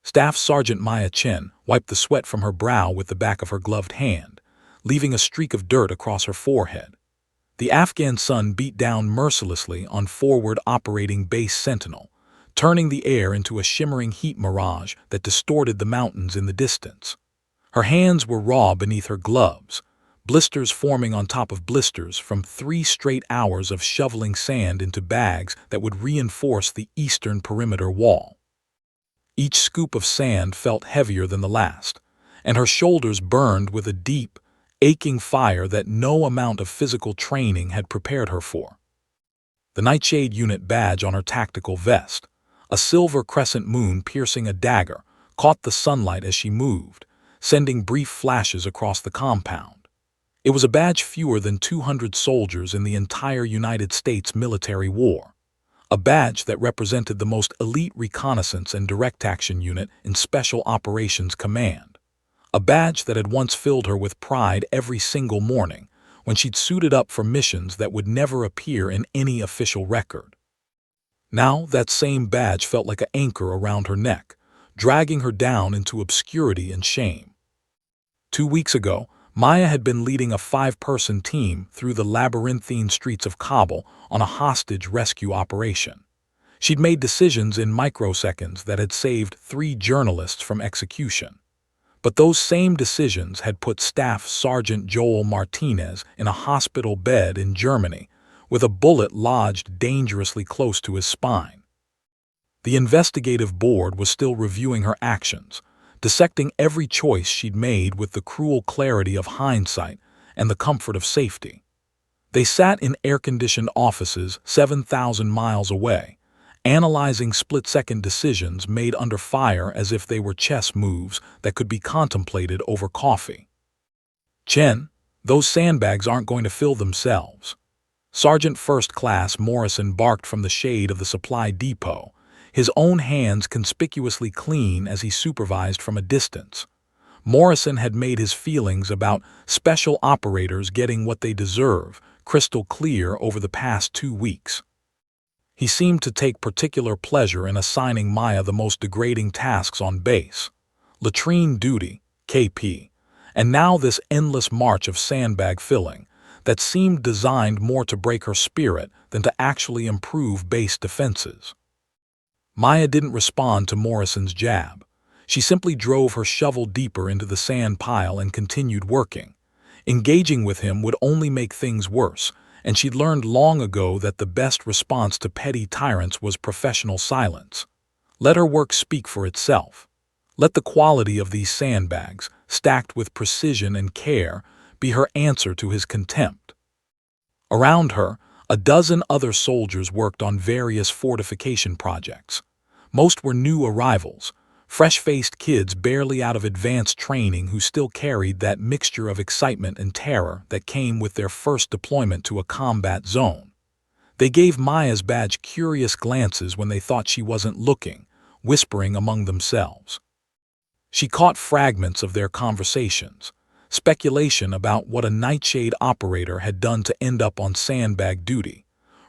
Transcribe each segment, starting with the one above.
Staff Sergeant Maya Chen wiped the sweat from her brow with the back of her gloved hand, leaving a streak of dirt across her forehead. The Afghan sun beat down mercilessly on forward operating Base Sentinel, turning the air into a shimmering heat mirage that distorted the mountains in the distance. Her hands were raw beneath her gloves, blisters forming on top of blisters from 3 straight hours of shoveling sand into bags that would reinforce the eastern perimeter wall. Each scoop of sand felt heavier than the last, and her shoulders burned with a deep, aching fire that no amount of physical training had prepared her for. The Nightshade unit badge on her tactical vest, a silver crescent moon piercing a dagger, caught the sunlight as she moved, sending brief flashes across the compound. It was a badge fewer than 200 soldiers in the entire United States military war. A badge that represented the most elite reconnaissance and direct action unit in Special Operations Command. A badge that had once filled her with pride every single morning when she'd suited up for missions that would never appear in any official record. Now that same badge felt like an anchor around her neck, dragging her down into obscurity and shame. 2 weeks ago, Maya had been leading a 5-person team through the labyrinthine streets of Kabul on a hostage rescue operation. She'd made decisions in microseconds that had saved 3 journalists from execution. But those same decisions had put Staff Sergeant Joel Martinez in a hospital bed in Germany, with a bullet lodged dangerously close to his spine. The investigative board was still reviewing her actions, dissecting every choice she'd made with the cruel clarity of hindsight and the comfort of safety. They sat in air-conditioned offices 7,000 miles away, analyzing split-second decisions made under fire as if they were chess moves that could be contemplated over coffee. "Chen, those sandbags aren't going to fill themselves." Sergeant First Class Morrison barked from the shade of the supply depot, his own hands conspicuously clean as he supervised from a distance. Morrison had made his feelings about special operators getting what they deserve crystal clear over the past 2 weeks. He seemed to take particular pleasure in assigning Maya the most degrading tasks on base: latrine duty, KP, and now this endless march of sandbag filling that seemed designed more to break her spirit than to actually improve base defenses. Maya didn't respond to Morrison's jab. She simply drove her shovel deeper into the sand pile and continued working. Engaging with him would only make things worse, and she'd learned long ago that the best response to petty tyrants was professional silence. Let her work speak for itself. Let the quality of these sandbags, stacked with precision and care, be her answer to his contempt. Around her, a dozen other soldiers worked on various fortification projects. Most were new arrivals, fresh-faced kids barely out of advanced training who still carried that mixture of excitement and terror that came with their first deployment to a combat zone. They gave Maya's badge curious glances when they thought she wasn't looking, whispering among themselves. She caught fragments of their conversations, speculation about what a Nightshade operator had done to end up on sandbag duty,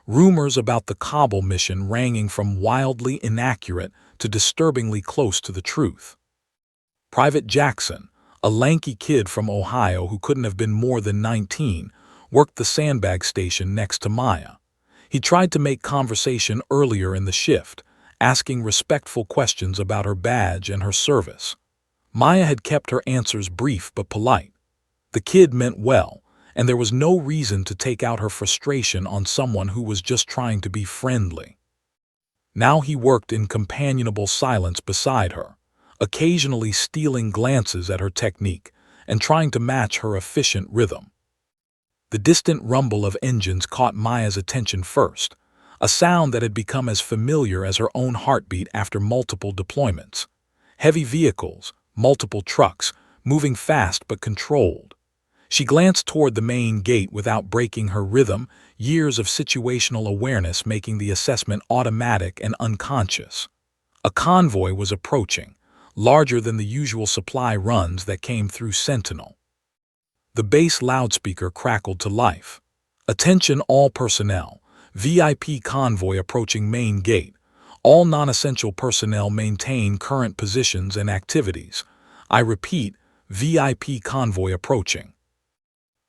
rumors about the Kabul mission ranging from wildly inaccurate to disturbingly close to the truth. Private Jackson, a lanky kid from Ohio who couldn't have been more than 19, worked the sandbag station next to Maya. He tried to make conversation earlier in the shift, asking respectful questions about her badge and her service. Maya had kept her answers brief but polite. The kid meant well, and there was no reason to take out her frustration on someone who was just trying to be friendly. Now he worked in companionable silence beside her, occasionally stealing glances at her technique and trying to match her efficient rhythm. The distant rumble of engines caught Maya's attention first, a sound that had become as familiar as her own heartbeat after multiple deployments. Heavy vehicles, multiple trucks, moving fast but controlled. She glanced toward the main gate without breaking her rhythm, years of situational awareness making the assessment automatic and unconscious. A convoy was approaching, larger than the usual supply runs that came through Sentinel. The base loudspeaker crackled to life. "Attention all personnel, VIP convoy approaching main gate. All non-essential personnel maintain current positions and activities. I repeat, VIP convoy approaching.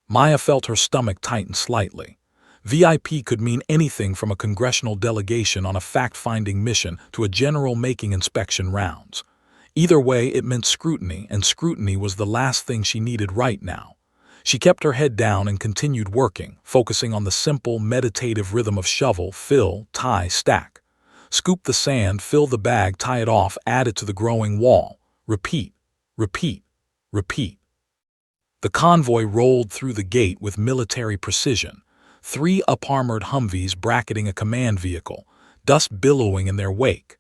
Maya felt her stomach tighten slightly. VIP could mean anything from a congressional delegation on a fact-finding mission to a general making inspection rounds. Either way, it meant scrutiny, and scrutiny was the last thing she needed right now. She kept her head down and continued working, focusing on the simple, meditative rhythm of shovel, fill, tie, stack. Scoop the sand, fill the bag, tie it off, add it to the growing wall. Repeat, repeat, repeat. The convoy rolled through the gate with military precision. 3 up-armored Humvees bracketing a command vehicle, dust billowing in their wake.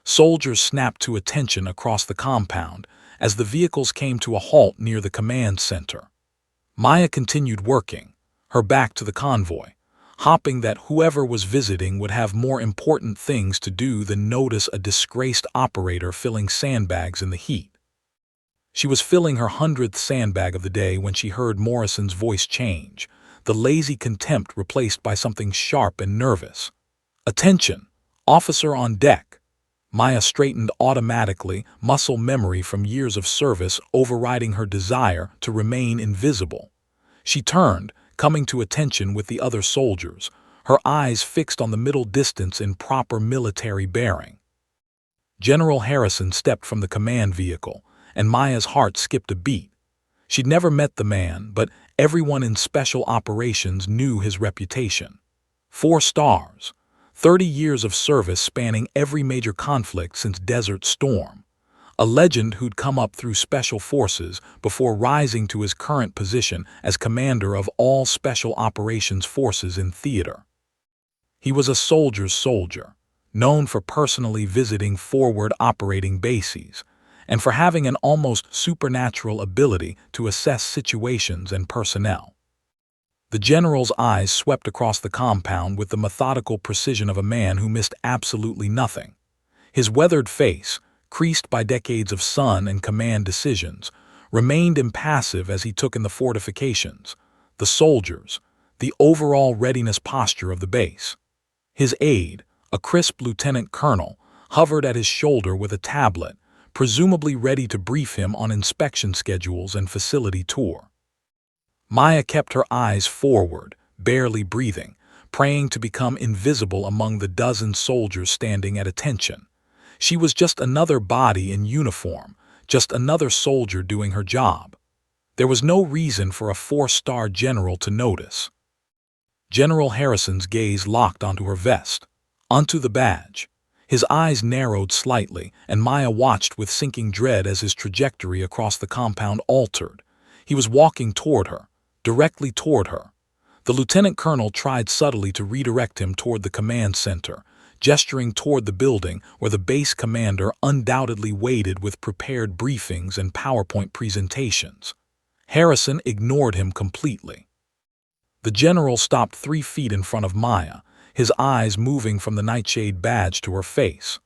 Soldiers snapped to attention across the compound as the vehicles came to a halt near the command center. Maya continued working, her back to the convoy, hoping that whoever was visiting would have more important things to do than notice a disgraced operator filling sandbags in the heat. She was filling her 100th sandbag of the day when she heard Morrison's voice change, the lazy contempt replaced by something sharp and nervous. "Attention! Officer on deck!" Maya straightened automatically, muscle memory from years of service overriding her desire to remain invisible. She turned, coming to attention with the other soldiers, her eyes fixed on the middle distance in proper military bearing. General Harrison stepped from the command vehicle, and Maya's heart skipped a beat. She'd never met the man, but everyone in special operations knew his reputation. 4 stars. 30 years of service spanning every major conflict since Desert Storm. A legend who'd come up through special forces before rising to his current position as commander of all special operations forces in theater. He was a soldier's soldier, known for personally visiting forward operating bases, and for having an almost supernatural ability to assess situations and personnel. The general's eyes swept across the compound with the methodical precision of a man who missed absolutely nothing. His weathered face, creased by decades of sun and command decisions, remained impassive as he took in the fortifications, the soldiers, the overall readiness posture of the base. His aide, a crisp lieutenant colonel, hovered at his shoulder with a tablet, presumably ready to brief him on inspection schedules and facility tour. Maya kept her eyes forward, barely breathing, praying to become invisible among the dozen soldiers standing at attention. She was just another body in uniform, just another soldier doing her job. There was no reason for a 4-star general to notice. General Harrison's gaze locked onto her vest, onto the badge. His eyes narrowed slightly, and Maya watched with sinking dread as his trajectory across the compound altered. He was walking toward her, directly toward her. The lieutenant colonel tried subtly to redirect him toward the command center, gesturing toward the building where the base commander undoubtedly waited with prepared briefings and PowerPoint presentations. Harrison ignored him completely. The general stopped 3 feet in front of Maya, his eyes moving from the Nightshade badge to her face.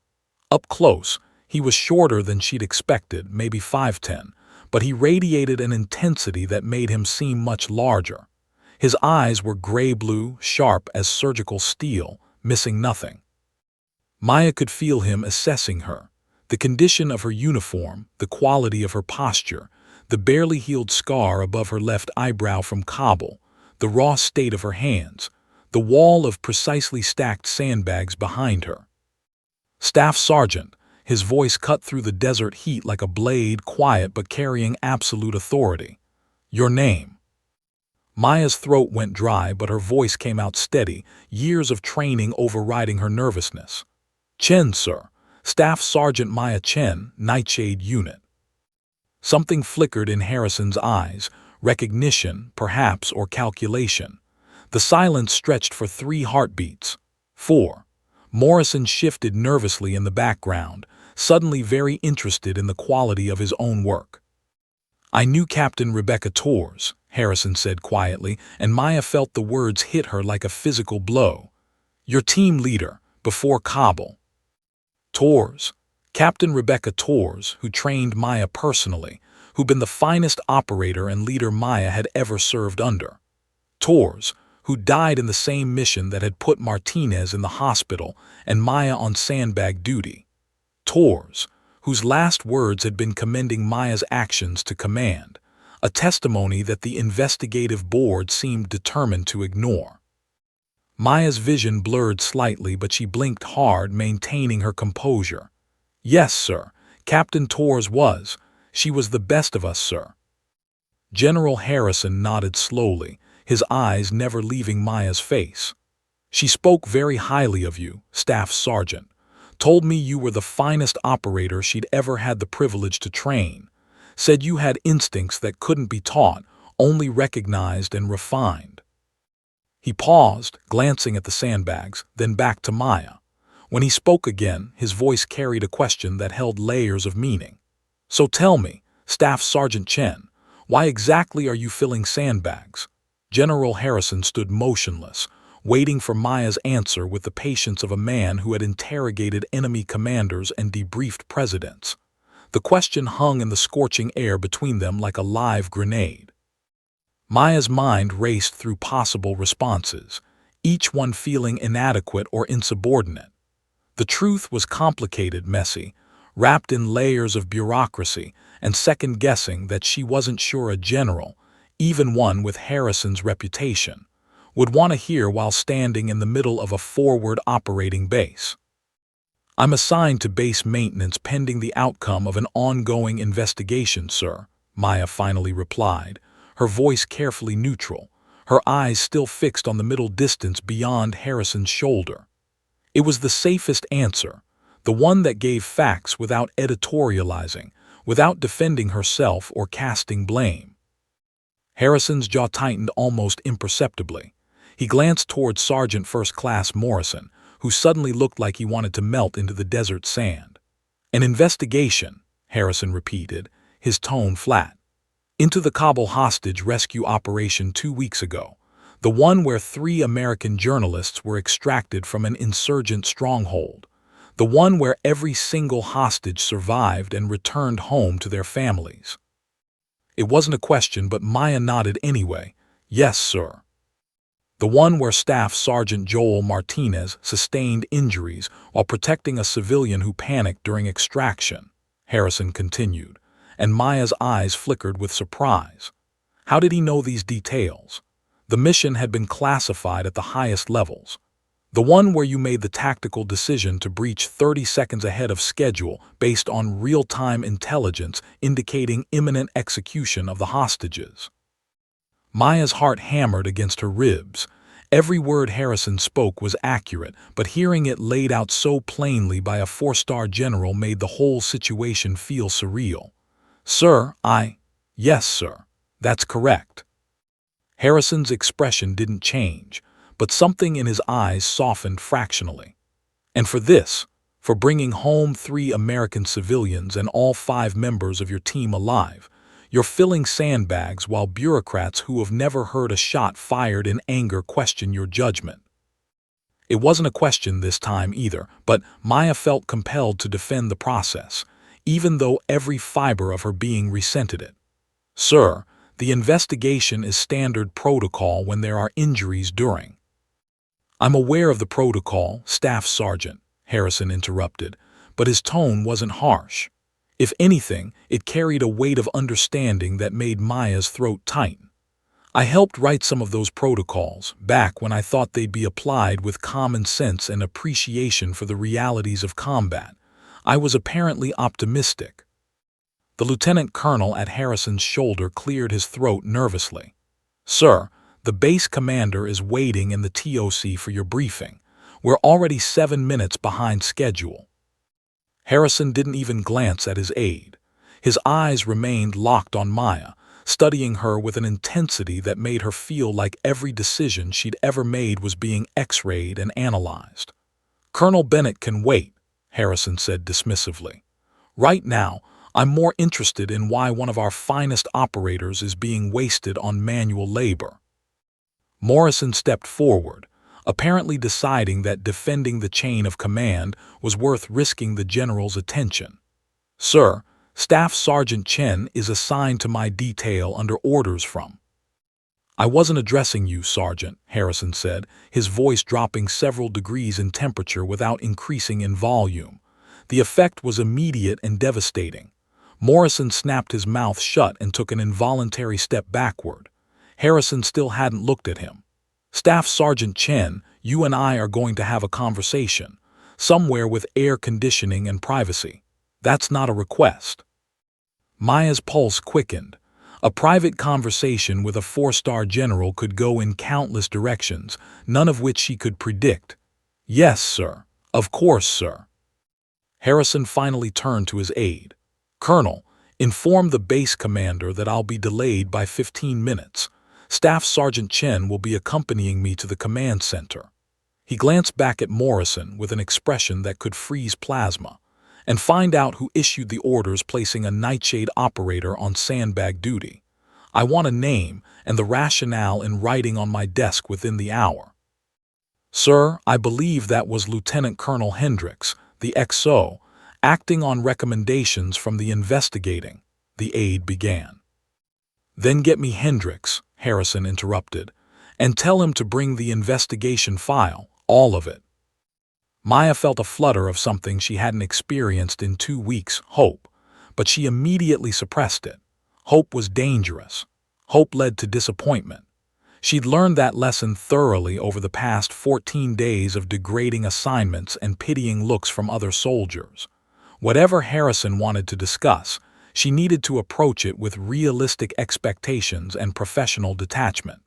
Up close, he was shorter than she'd expected, maybe 5'10", but he radiated an intensity that made him seem much larger. His eyes were gray-blue, sharp as surgical steel, missing nothing. Maya could feel him assessing her, the condition of her uniform, the quality of her posture, the barely healed scar above her left eyebrow from Kabul, the raw state of her hands, the wall of precisely stacked sandbags behind her. "Staff Sergeant," his voice cut through the desert heat like a blade, quiet but carrying absolute authority. "Your name?" Maya's throat went dry, but her voice came out steady, years of training overriding her nervousness. "Chen, sir. Staff Sergeant Maya Chen, Nightshade Unit." Something flickered in Harrison's eyes, recognition, perhaps, or calculation. The silence stretched for 3 heartbeats. 4. Morrison shifted nervously in the background, suddenly very interested in the quality of his own work. "I knew Captain Rebecca Torres," Harrison said quietly, and Maya felt the words hit her like a physical blow. "Your team leader, before Kabul." Torres. Captain Rebecca Torres, who trained Maya personally, who'd been the finest operator and leader Maya had ever served under. Torres, who died in the same mission that had put Martinez in the hospital and Maya on sandbag duty. Torres, whose last words had been commending Maya's actions to command, a testimony that the investigative board seemed determined to ignore. Maya's vision blurred slightly, but she blinked hard, maintaining her composure. "Yes, sir. Captain Torres was. She was the best of us, sir." General Harrison nodded slowly, his eyes never leaving Maya's face. "She spoke very highly of you, Staff Sergeant. Told me you were the finest operator she'd ever had the privilege to train. Said you had instincts that couldn't be taught, only recognized and refined." He paused, glancing at the sandbags, then back to Maya. When he spoke again, his voice carried a question that held layers of meaning. "So tell me, Staff Sergeant Chen, why exactly are you filling sandbags?" General Harrison stood motionless, waiting for Maya's answer with the patience of a man who had interrogated enemy commanders and debriefed presidents. The question hung in the scorching air between them like a live grenade. Maya's mind raced through possible responses, each one feeling inadequate or insubordinate. The truth was complicated, messy, wrapped in layers of bureaucracy and second-guessing that she wasn't sure a general, even one with Harrison's reputation, would want to hear while standing in the middle of a forward operating base. "I'm assigned to base maintenance pending the outcome of an ongoing investigation, sir," Maya finally replied, her voice carefully neutral, her eyes still fixed on the middle distance beyond Harrison's shoulder. It was the safest answer, the one that gave facts without editorializing, without defending herself or casting blame. Harrison's jaw tightened almost imperceptibly. He glanced toward Sergeant First Class Morrison, who suddenly looked like he wanted to melt into the desert sand. "An investigation," Harrison repeated, his tone flat. "Into the Kabul hostage rescue operation 2 weeks ago, the one where 3 American journalists were extracted from an insurgent stronghold, the one where every single hostage survived and returned home to their families." It wasn't a question, but Maya nodded anyway. "Yes, sir." "The one where Staff Sergeant Joel Martinez sustained injuries while protecting a civilian who panicked during extraction," Harrison continued, and Maya's eyes flickered with surprise. How did he know these details? The mission had been classified at the highest levels. "The one where you made the tactical decision to breach 30 seconds ahead of schedule based on real-time intelligence indicating imminent execution of the hostages." Maya's heart hammered against her ribs. Every word Harrison spoke was accurate, but hearing it laid out so plainly by a 4-star general made the whole situation feel surreal. "Sir, yes, sir. That's correct." Harrison's expression didn't change, but something in his eyes softened fractionally. "And for bringing home 3 American civilians and all 5 members of your team alive, you're filling sandbags while bureaucrats who have never heard a shot fired in anger question your judgment." It wasn't a question this time either, but Maya felt compelled to defend the process, even though every fiber of her being resented it. "Sir, the investigation is standard protocol when there are injuries during." "I'm aware of the protocol, Staff Sergeant," Harrison interrupted, but his tone wasn't harsh. If anything, it carried a weight of understanding that made Maya's throat tighten. "I helped write some of those protocols, back when I thought they'd be applied with common sense and appreciation for the realities of combat. I was apparently optimistic." The lieutenant colonel at Harrison's shoulder cleared his throat nervously. "Sir, the base commander is waiting in the TOC for your briefing. We're already 7 minutes behind schedule." Harrison didn't even glance at his aide. His eyes remained locked on Maya, studying her with an intensity that made her feel like every decision she'd ever made was being X-rayed and analyzed. "Colonel Bennett can wait," Harrison said dismissively. "Right now, I'm more interested in why one of our finest operators is being wasted on manual labor." Morrison stepped forward, apparently deciding that defending the chain of command was worth risking the general's attention. "Sir, Staff Sergeant Chen is assigned to my detail under orders from." "I wasn't addressing you, Sergeant," Harrison said, his voice dropping several degrees in temperature without increasing in volume. The effect was immediate and devastating. Morrison snapped his mouth shut and took an involuntary step backward. Harrison still hadn't looked at him. "Staff Sergeant Chen, you and I are going to have a conversation. Somewhere with air conditioning and privacy. That's not a request." Maya's pulse quickened. A private conversation with a four-star general could go in countless directions, none of which she could predict. "Yes, sir. Of course, sir." Harrison finally turned to his aide. "Colonel, inform the base commander that I'll be delayed by 15 minutes. Staff Sergeant Chen will be accompanying me to the command center." He glanced back at Morrison with an expression that could freeze plasma. "And find out who issued the orders placing a Nightshade operator on sandbag duty. I want a name and the rationale in writing on my desk within the hour." "Sir, I believe that was Lieutenant Colonel Hendricks, the XO, acting on recommendations from the investigating," the aide began. "Then get me Hendricks," Harrison interrupted, "and tell him to bring the investigation file, all of it." Maya felt a flutter of something she hadn't experienced in 2 weeks, hope, but she immediately suppressed it. Hope was dangerous. Hope led to disappointment. She'd learned that lesson thoroughly over the past 14 days of degrading assignments and pitying looks from other soldiers. Whatever Harrison wanted to discuss, she needed to approach it with realistic expectations and professional detachment.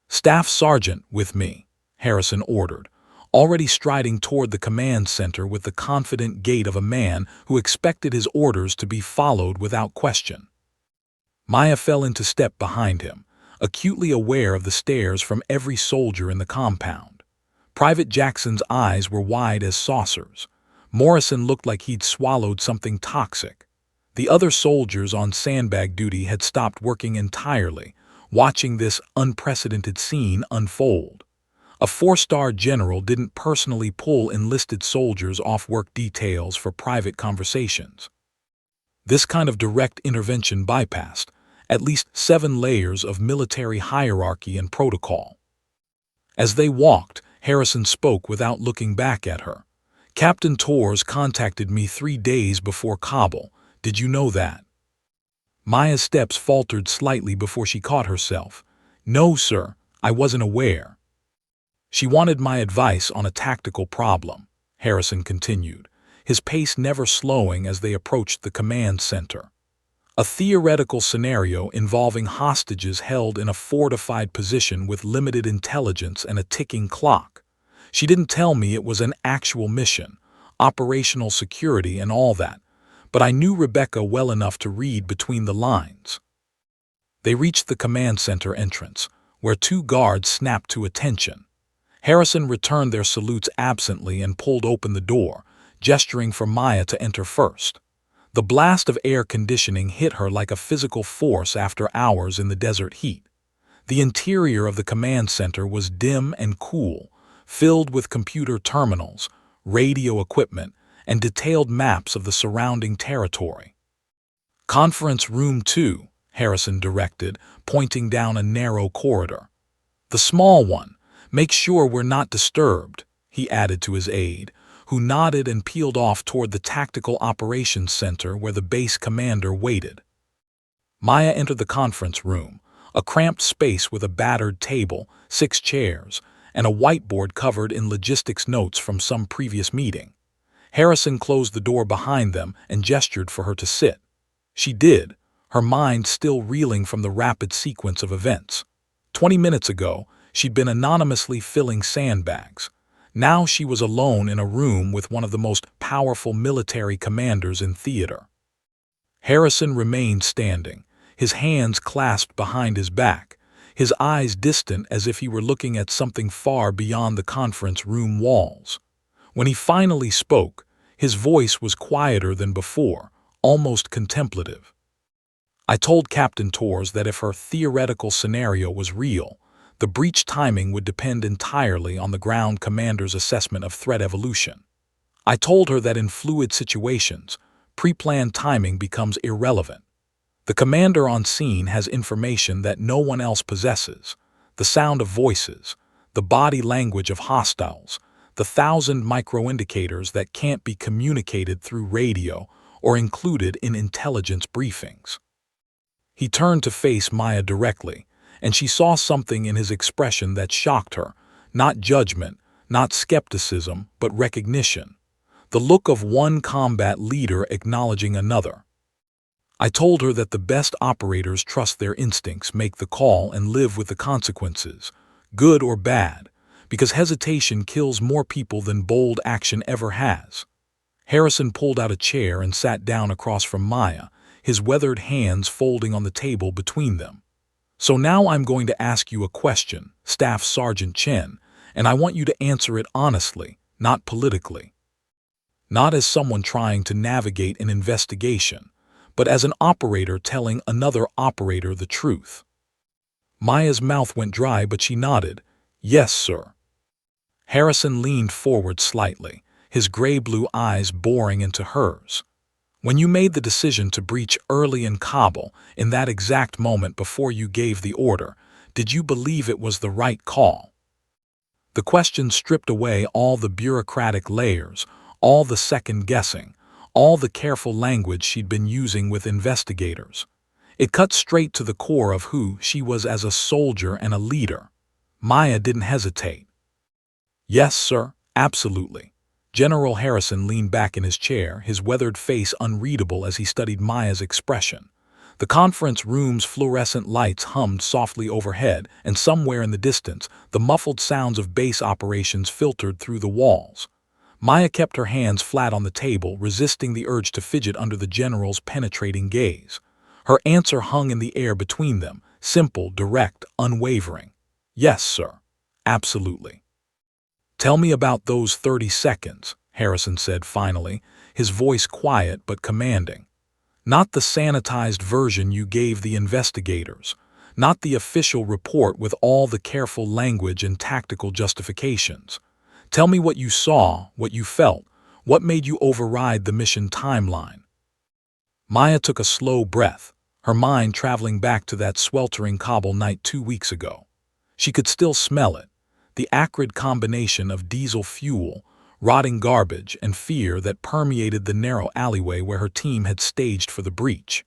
"Staff Sergeant, with me," Harrison ordered, already striding toward the command center with the confident gait of a man who expected his orders to be followed without question. Maya fell into step behind him, acutely aware of the stares from every soldier in the compound. Private Jackson's eyes were wide as saucers. Morrison looked like he'd swallowed something toxic. The other soldiers on sandbag duty had stopped working entirely, watching this unprecedented scene unfold. A four-star general didn't personally pull enlisted soldiers off work details for private conversations. This kind of direct intervention bypassed at least 7 layers of military hierarchy and protocol. As they walked, Harrison spoke without looking back at her. "Captain Torres contacted me 3 days before Kabul. Did you know that?" Maya's steps faltered slightly before she caught herself. "No, sir, I wasn't aware." "She wanted my advice on a tactical problem," Harrison continued, his pace never slowing as they approached the command center. "A theoretical scenario involving hostages held in a fortified position with limited intelligence and a ticking clock. She didn't tell me it was an actual mission, operational security and all that, but I knew Rebecca well enough to read between the lines." They reached the command center entrance, where 2 guards snapped to attention. Harrison returned their salutes absently and pulled open the door, gesturing for Maya to enter first. The blast of air conditioning hit her like a physical force after hours in the desert heat. The interior of the command center was dim and cool, filled with computer terminals, radio equipment, and detailed maps of the surrounding territory. "Conference Room 2, Harrison directed, pointing down a narrow corridor. "The small one. Make sure we're not disturbed," he added to his aide, who nodded and peeled off toward the Tactical Operations Center where the base commander waited. Maya entered the conference room, a cramped space with a battered table, 6 chairs, and a whiteboard covered in logistics notes from some previous meeting. Harrison closed the door behind them and gestured for her to sit. She did, her mind still reeling from the rapid sequence of events. 20 minutes ago, she'd been anonymously filling sandbags. Now she was alone in a room with one of the most powerful military commanders in theater. Harrison remained standing, his hands clasped behind his back, his eyes distant as if he were looking at something far beyond the conference room walls. When he finally spoke, his voice was quieter than before, almost contemplative. "I told Captain Torres that if her theoretical scenario was real, the breach timing would depend entirely on the ground commander's assessment of threat evolution. I told her that in fluid situations, pre-planned timing becomes irrelevant. The commander on scene has information that no one else possesses: the sound of voices, the body language of hostiles, the 1,000 micro-indicators that can't be communicated through radio or included in intelligence briefings. He turned to face Maya directly, and she saw something in his expression that shocked her: not judgment, not skepticism, but recognition. The look of one combat leader acknowledging another. I told her that the best operators trust their instincts, make the call, and live with the consequences, good or bad, because hesitation kills more people than bold action ever has. Harrison pulled out a chair and sat down across from Maya, his weathered hands folding on the table between them. So now I'm going to ask you a question, Staff Sergeant Chen, and I want you to answer it honestly, not politically. Not as someone trying to navigate an investigation, but as an operator telling another operator the truth. Maya's mouth went dry, but she nodded. Yes, sir. Harrison leaned forward slightly, his gray-blue eyes boring into hers. When you made the decision to breach early in Kabul, in that exact moment before you gave the order, did you believe it was the right call? The question stripped away all the bureaucratic layers, all the second-guessing, all the careful language she'd been using with investigators. It cut straight to the core of who she was as a soldier and a leader. Maya didn't hesitate. Yes, sir, absolutely. General Harrison leaned back in his chair, his weathered face unreadable as he studied Maya's expression. The conference room's fluorescent lights hummed softly overhead, and somewhere in the distance, the muffled sounds of base operations filtered through the walls. Maya kept her hands flat on the table, resisting the urge to fidget under the general's penetrating gaze. Her answer hung in the air between them, simple, direct, unwavering. Yes, sir. Absolutely. Tell me about those 30 seconds, Harrison said finally, his voice quiet but commanding. Not the sanitized version you gave the investigators, not the official report with all the careful language and tactical justifications. Tell me what you saw, what you felt, what made you override the mission timeline. Maya took a slow breath, her mind traveling back to that sweltering Kabul night 2 weeks ago. She could still smell it, the acrid combination of diesel fuel, rotting garbage, and fear that permeated the narrow alleyway where her team had staged for the breach.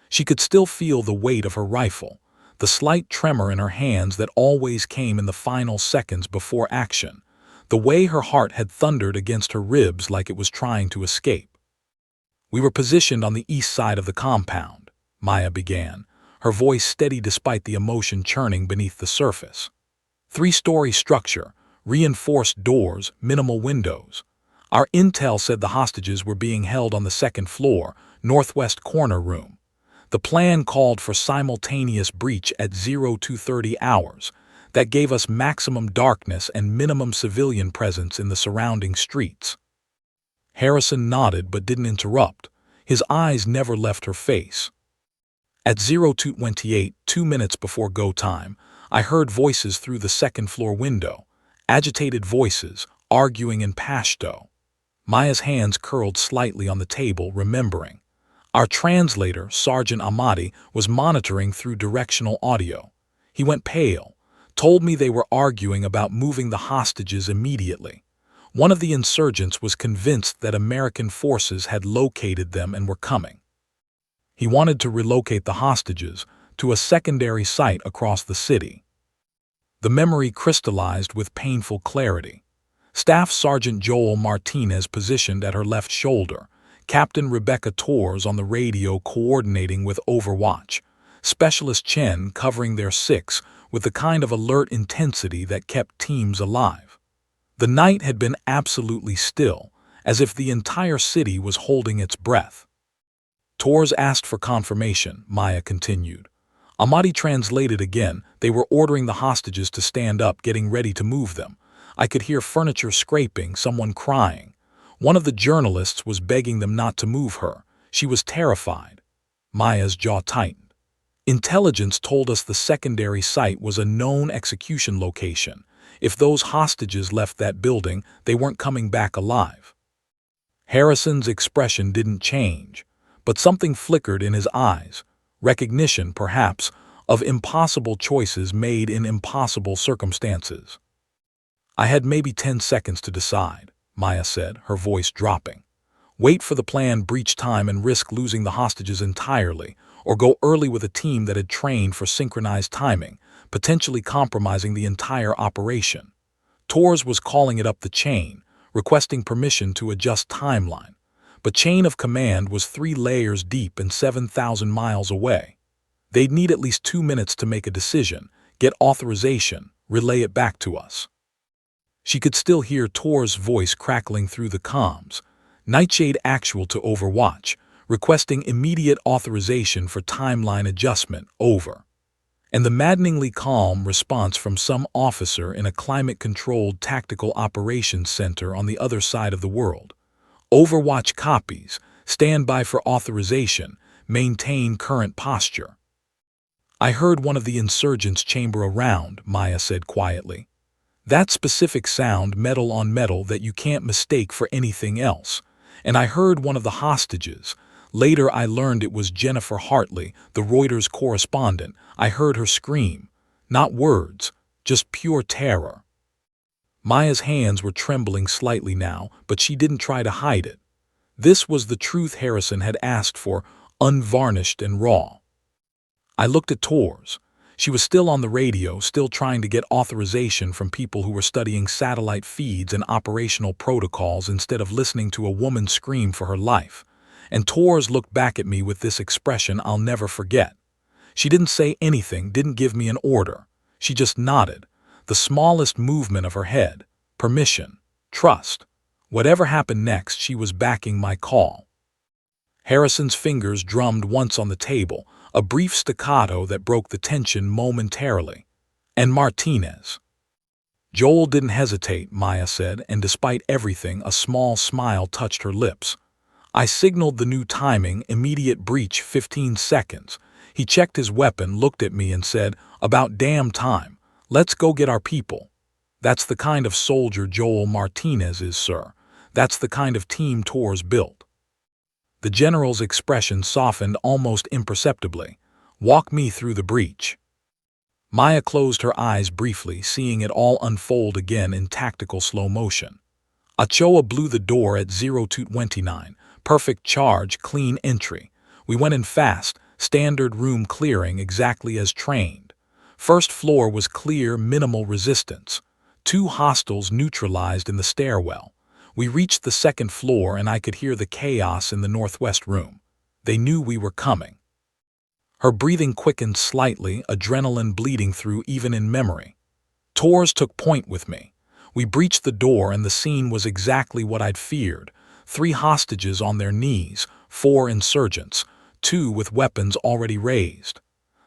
She could still feel the weight of her rifle, the slight tremor in her hands that always came in the final seconds before action, the way her heart had thundered against her ribs like it was trying to escape. We were positioned on the east side of the compound, Maya began, her voice steady despite the emotion churning beneath the surface. 3-story structure, reinforced doors, minimal windows. Our intel said the hostages were being held on the 2nd floor, northwest corner room. The plan called for simultaneous breach at 0230 hours. That gave us maximum darkness and minimum civilian presence in the surrounding streets. Harrison nodded but didn't interrupt. His eyes never left her face. At 0228, 2 minutes before go time, I heard voices through the 2nd floor window, agitated voices, arguing in Pashto. Maya's hands curled slightly on the table, remembering. Our translator, Sergeant Ahmadi, was monitoring through directional audio. He went pale, told me they were arguing about moving the hostages immediately. One of the insurgents was convinced that American forces had located them and were coming. He wanted to relocate the hostages to a secondary site across the city. The memory crystallized with painful clarity. Staff Sergeant Joel Martinez positioned at her left shoulder, Captain Rebecca Torres on the radio coordinating with Overwatch, Specialist Chen covering their 6 with the kind of alert intensity that kept teams alive. The night had been absolutely still, as if the entire city was holding its breath. Torres asked for confirmation, Maya continued. Ahmadi translated again. They were ordering the hostages to stand up, getting ready to move them. I could hear furniture scraping, someone crying. One of the journalists was begging them not to move her. She was terrified. Maya's jaw tightened. Intelligence told us the secondary site was a known execution location. If those hostages left that building, they weren't coming back alive. Harrison's expression didn't change, but something flickered in his eyes. recognition, perhaps, of impossible choices made in impossible circumstances. I had maybe 10 seconds to decide, Maya said, her voice dropping. Wait for the plan, breach time, and risk losing the hostages entirely, or go early with a team that had trained for synchronized timing, potentially compromising the entire operation. Torres was calling it up the chain, requesting permission to adjust timeline. But chain of command was 3 layers deep and 7,000 miles away. They'd need at least 2 minutes to make a decision, get authorization, relay it back to us. She could still hear Tor's voice crackling through the comms. Nightshade actual to Overwatch, requesting immediate authorization for timeline adjustment, over. And the maddeningly calm response from some officer in a climate-controlled tactical operations center on the other side of the world. Overwatch copies, stand by for authorization, maintain current posture. I heard one of the insurgents chamber around, Maya said quietly. That specific sound, metal on metal, that you can't mistake for anything else. And I heard one of the hostages. Later I learned it was Jennifer Hartley, the Reuters correspondent. I heard her scream. Not words, just pure terror. Maya's hands were trembling slightly now, but she didn't try to hide it. This was the truth Harrison had asked for, unvarnished and raw. I looked at Torres. She was still on the radio, still trying to get authorization from people who were studying satellite feeds and operational protocols instead of listening to a woman scream for her life. And Torres looked back at me with this expression I'll never forget. She didn't say anything, didn't give me an order. She just nodded, the smallest movement of her head. Permission, trust. Whatever happened next, she was backing my call. Harrison's fingers drummed once on the table, a brief staccato that broke the tension momentarily. And Martinez. Joel didn't hesitate, Maya said, and despite everything, a small smile touched her lips. I signaled the new timing, immediate breach, 15 seconds. He checked his weapon, looked at me and said, about damn time. Let's go get our people. That's the kind of soldier Joel Martinez is, sir. That's the kind of team Torres built. The general's expression softened almost imperceptibly. Walk me through the breach. Maya closed her eyes briefly, seeing it all unfold again in tactical slow motion. Ochoa blew the door at 0229. Perfect charge, clean entry. We went in fast, standard room clearing exactly as trained. First floor was clear, minimal resistance. 2 hostiles neutralized in the stairwell. We reached the second floor and I could hear the chaos in the northwest room. They knew we were coming. Her breathing quickened slightly, adrenaline bleeding through even in memory. Torres took point with me. We breached the door and the scene was exactly what I'd feared. 3 hostages on their knees, 4 insurgents, 2 with weapons already raised.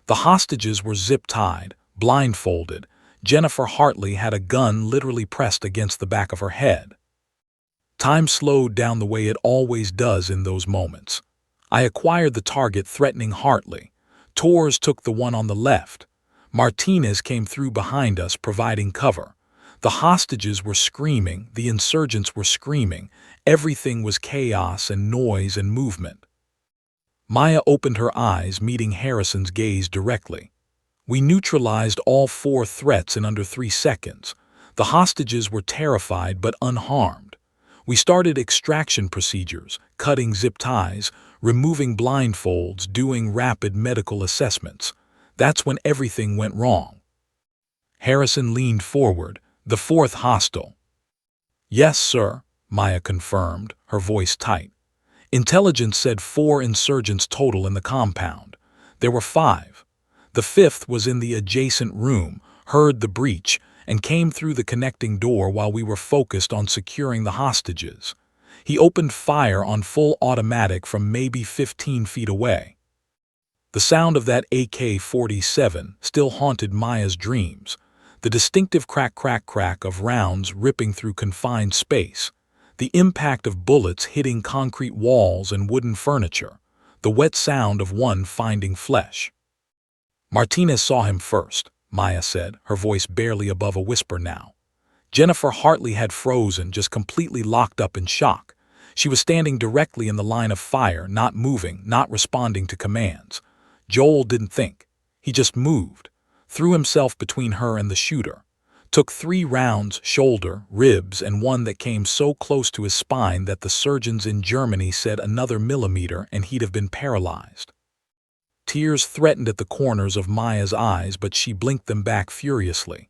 The hostages were zip-tied, blindfolded. Jennifer Hartley had a gun literally pressed against the back of her head. Time slowed down the way it always does in those moments. I acquired the target threatening Hartley. Torres took the one on the left. Martinez came through behind us, providing cover. The hostages were screaming, the insurgents were screaming. Everything was chaos and noise and movement. Maya opened her eyes, meeting Harrison's gaze directly. We neutralized all 4 threats in under 3 seconds. The hostages were terrified but unharmed. We started extraction procedures, cutting zip ties, removing blindfolds, doing rapid medical assessments. That's when everything went wrong. Harrison leaned forward, the 4th hostile. Yes, sir, Maya confirmed, her voice tight. Intelligence said 4 insurgents total in the compound. There were 5. The 5th was in the adjacent room, heard the breach, and came through the connecting door while we were focused on securing the hostages. He opened fire on full automatic from maybe 15 feet away. The sound of that AK-47 still haunted Maya's dreams, the distinctive crack of rounds ripping through confined space, the impact of bullets hitting concrete walls and wooden furniture, the wet sound of one finding flesh. Martinez saw him first, Maya said, her voice barely above a whisper now. Jennifer Hartley had frozen, just completely locked up in shock. She was standing directly in the line of fire, not moving, not responding to commands. Joel didn't think. He just moved, threw himself between her and the shooter, took 3 rounds, shoulder, ribs, and one that came so close to his spine that the surgeons in Germany said another millimeter and he'd have been paralyzed. Tears threatened at the corners of Maya's eyes, but she blinked them back furiously.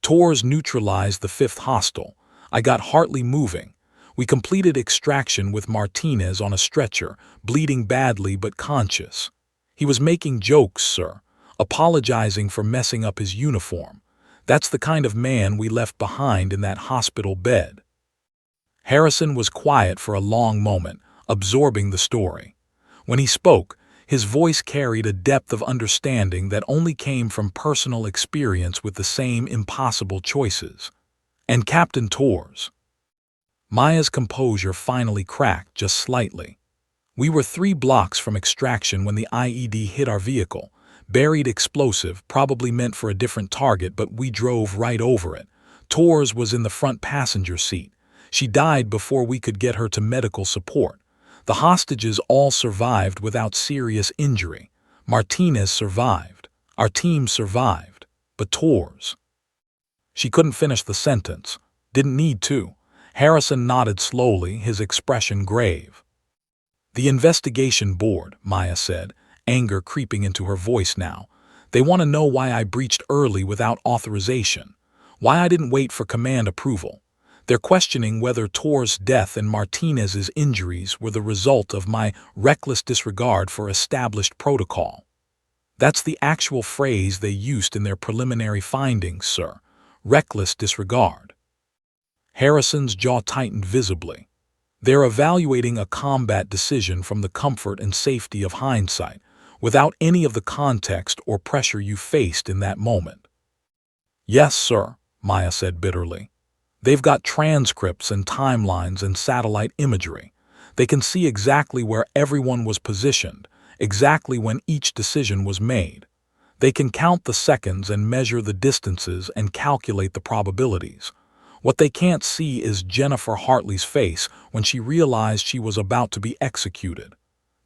Tors neutralized the 5th hostile. I got Hartley moving. We completed extraction with Martinez on a stretcher, bleeding badly but conscious. He was making jokes, sir, apologizing for messing up his uniform. That's the kind of man we left behind in that hospital bed. Harrison was quiet for a long moment, absorbing the story. When he spoke, his voice carried a depth of understanding that only came from personal experience with the same impossible choices. And Captain Tors. Maya's composure finally cracked just slightly. We were 3 blocks from extraction when the IED hit our vehicle. Buried explosive, probably meant for a different target, but we drove right over it. Tors was in the front passenger seat. She died before we could get her to medical support. The hostages all survived without serious injury. Martinez survived. Our team survived. But Tors. She couldn't finish the sentence. Didn't need to. Harrison nodded slowly, his expression grave. The investigation board, Maya said, anger creeping into her voice now. They want to know why I breached early without authorization. Why I didn't wait for command approval. They're questioning whether Tors' death and Martinez's injuries were the result of my reckless disregard for established protocol. That's the actual phrase they used in their preliminary findings, sir. Reckless disregard. Harrison's jaw tightened visibly. They're evaluating a combat decision from the comfort and safety of hindsight, without any of the context or pressure you faced in that moment. Yes, sir, Maya said bitterly. They've got transcripts and timelines and satellite imagery. They can see exactly where everyone was positioned, exactly when each decision was made. They can count the seconds and measure the distances and calculate the probabilities. What they can't see is Jennifer Hartley's face when she realized she was about to be executed.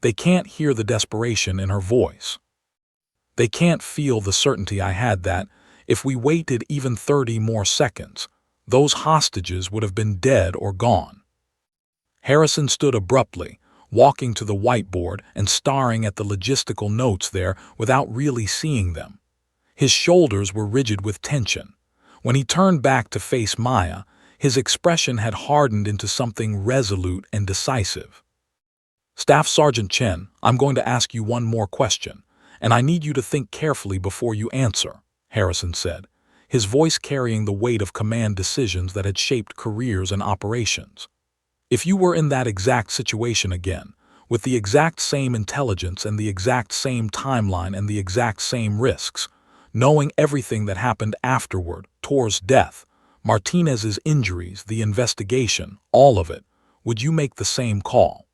They can't hear the desperation in her voice. They can't feel the certainty I had that, if we waited even 30 more seconds, those hostages would have been dead or gone. Harrison stood abruptly, walking to the whiteboard and staring at the logistical notes there without really seeing them. His shoulders were rigid with tension. When he turned back to face Maya, his expression had hardened into something resolute and decisive. Staff Sergeant Chen, I'm going to ask you one more question, and I need you to think carefully before you answer, Harrison said, his voice carrying the weight of command decisions that had shaped careers and operations. If you were in that exact situation again, with the exact same intelligence and the exact same timeline and the exact same risks, knowing everything that happened afterward, Tors' death, Martinez's injuries, the investigation, all of it, would you make the same call?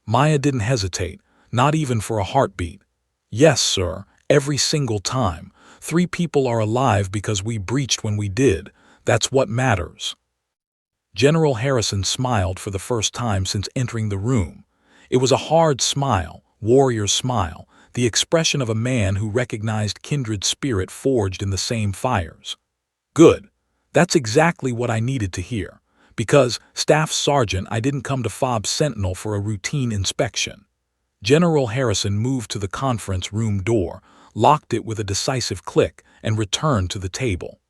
Maya didn't hesitate, not even for a heartbeat. Yes, sir, every single time. 3 people are alive because we breached when we did. That's what matters. General Harrison smiled for the first time since entering the room. It was a hard smile, warrior smile, the expression of a man who recognized kindred spirit forged in the same fires. Good. That's exactly what I needed to hear. Because, Staff Sergeant, I didn't come to FOB Sentinel for a routine inspection. General Harrison moved to the conference room door, locked it with a decisive click, and returned to the table.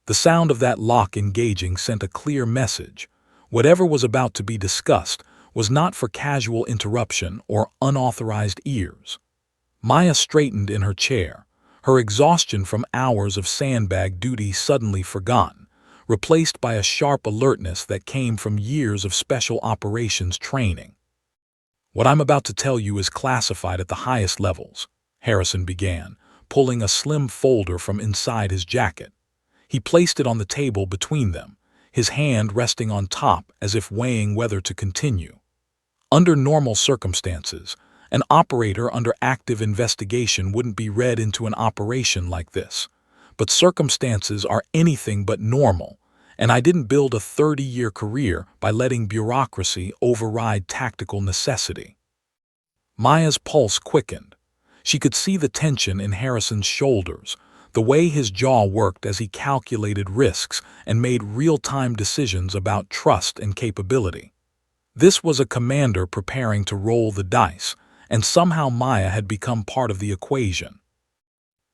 The sound of that lock engaging sent a clear message. Whatever was about to be discussed was not for casual interruption or unauthorized ears. Maya straightened in her chair, her exhaustion from hours of sandbag duty suddenly forgotten, replaced by a sharp alertness that came from years of special operations training. What I'm about to tell you is classified at the highest levels, Harrison began, pulling a slim folder from inside his jacket. He placed it on the table between them, his hand resting on top as if weighing whether to continue. Under normal circumstances, an operator under active investigation wouldn't be read into an operation like this. But circumstances are anything but normal, and I didn't build a 30-year career by letting bureaucracy override tactical necessity. Maya's pulse quickened. She could see the tension in Harrison's shoulders, the way his jaw worked as he calculated risks and made real-time decisions about trust and capability. This was a commander preparing to roll the dice, and somehow Maya had become part of the equation.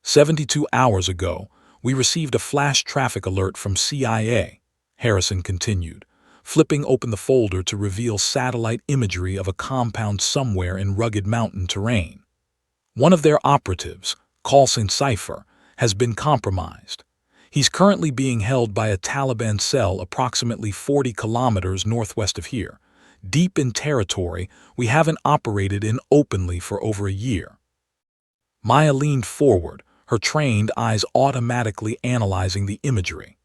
72 hours ago, we received a flash traffic alert from CIA, Harrison continued, flipping open the folder to reveal satellite imagery of a compound somewhere in rugged mountain terrain. One of their operatives, Khalsin Cypher, has been compromised. He's currently being held by a Taliban cell approximately 40 kilometers northwest of here, deep in territory we haven't operated in openly for over a year. Maya leaned forward, her trained eyes automatically analyzing the imagery.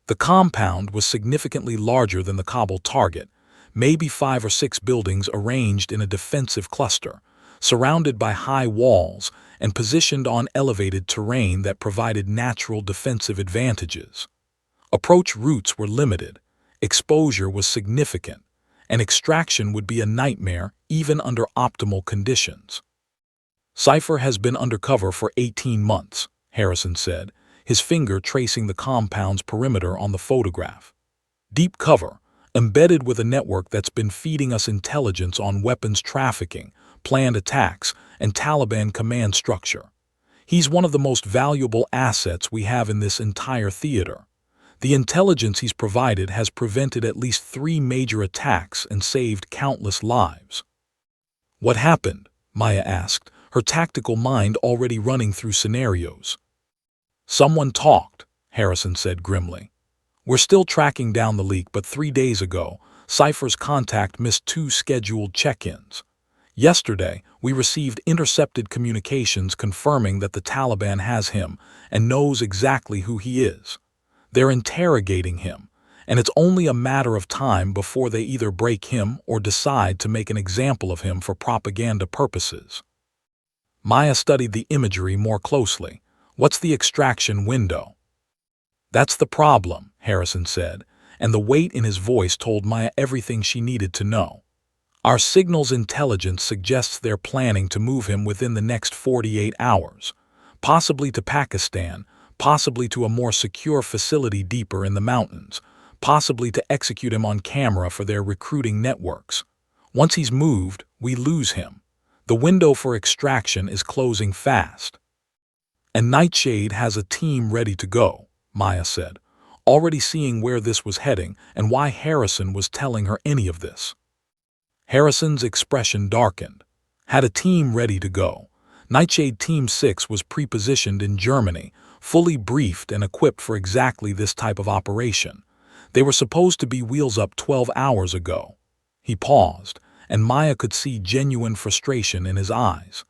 The compound was significantly larger than the Kabul target, maybe 5 or 6 buildings arranged in a defensive cluster, surrounded by high walls and positioned on elevated terrain that provided natural defensive advantages. Approach routes were limited, exposure was significant, and extraction would be a nightmare even under optimal conditions. Cypher has been undercover for 18 months, Harrison said, his finger tracing the compound's perimeter on the photograph. Deep cover, embedded with a network that's been feeding us intelligence on weapons trafficking, planned attacks, and Taliban command structure. He's one of the most valuable assets we have in this entire theater. The intelligence he's provided has prevented at least 3 major attacks and saved countless lives. What happened? Maya asked, her tactical mind already running through scenarios. Someone talked, Harrison said grimly. We're still tracking down the leak, but 3 days ago, Cypher's contact missed 2 scheduled check-ins. Yesterday, we received intercepted communications confirming that the Taliban has him and knows exactly who he is. They're interrogating him, and it's only a matter of time before they either break him or decide to make an example of him for propaganda purposes. Maya studied the imagery more closely. What's the extraction window? That's the problem, Harrison said, and the weight in his voice told Maya everything she needed to know. Our signals intelligence suggests they're planning to move him within the next 48 hours, possibly to Pakistan, possibly to a more secure facility deeper in the mountains, possibly to execute him on camera for their recruiting networks. Once he's moved, we lose him. The window for extraction is closing fast. And Nightshade has a team ready to go, Maya said, already seeing where this was heading and why Harrison was telling her any of this. Harrison's expression darkened. Had a team ready to go. Nightshade Team 6 was pre-positioned in Germany, fully briefed and equipped for exactly this type of operation. They were supposed to be wheels up 12 hours ago. He paused, and Maya could see genuine frustration in his eyes.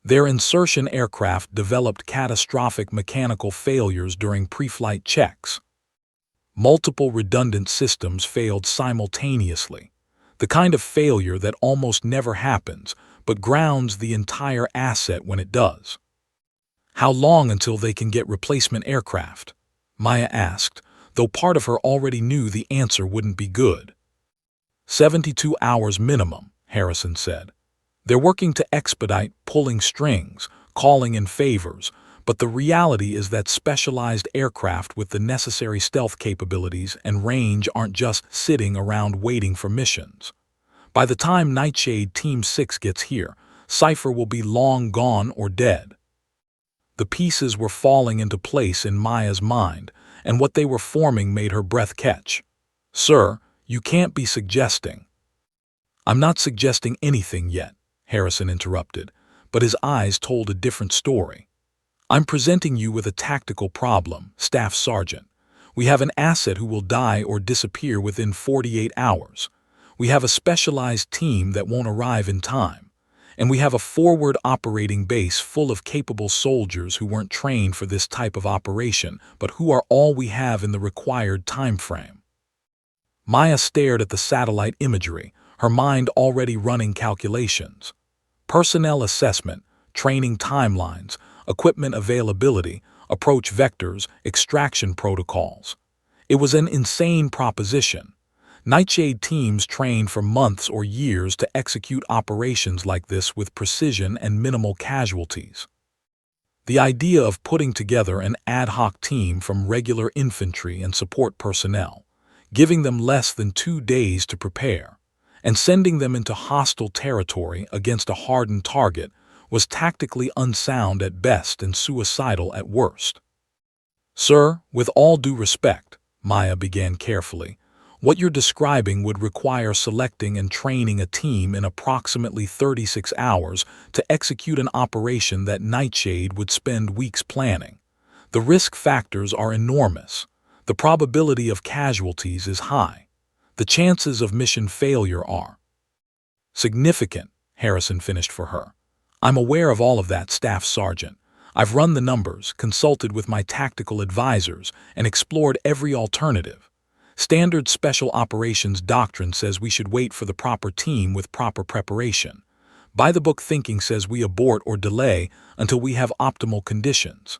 Their Insertion aircraft developed catastrophic mechanical failures during pre-flight checks. Multiple redundant systems failed simultaneously, the kind of failure that almost never happens but grounds the entire asset when it does. How long until they can get replacement aircraft? Maya asked, though part of her already knew the answer wouldn't be good. 72 hours minimum, Harrison said. They're working to expedite, pulling strings, calling in favors, but the reality is that specialized aircraft with the necessary stealth capabilities and range aren't just sitting around waiting for missions. By the time Nightshade Team 6 gets here, Cypher will be long gone or dead. The pieces were falling into place in Maya's mind, and what they were forming made her breath catch. Sir, you can't be suggesting. I'm not suggesting anything yet, Harrison interrupted, but his eyes told a different story. I'm presenting you with a tactical problem, Staff Sergeant. We have an asset who will die or disappear within 48 hours. We have a specialized team that won't arrive in time. And we have a forward operating base full of capable soldiers who weren't trained for this type of operation, but who are all we have in the required time frame. Maya stared at the satellite imagery, her mind already running calculations. Personnel assessment, training timelines, equipment availability, approach vectors, extraction protocols. It was an insane proposition. Nightshade teams train for months or years to execute operations like this with precision and minimal casualties. The idea of putting together an ad hoc team from regular infantry and support personnel, giving them less than 2 days to prepare, and sending them into hostile territory against a hardened target was tactically unsound at best and suicidal at worst. "Sir, with all due respect," Maya began carefully, "what you're describing would require selecting and training a team in approximately 36 hours to execute an operation that Nightshade would spend weeks planning. The risk factors are enormous. The probability of casualties is high. The chances of mission failure are significant," Harrison finished for her. "I'm aware of all of that, Staff Sergeant. I've run the numbers, consulted with my tactical advisors, and explored every alternative. Standard Special Operations doctrine says we should wait for the proper team with proper preparation. By-the-book thinking says we abort or delay until we have optimal conditions."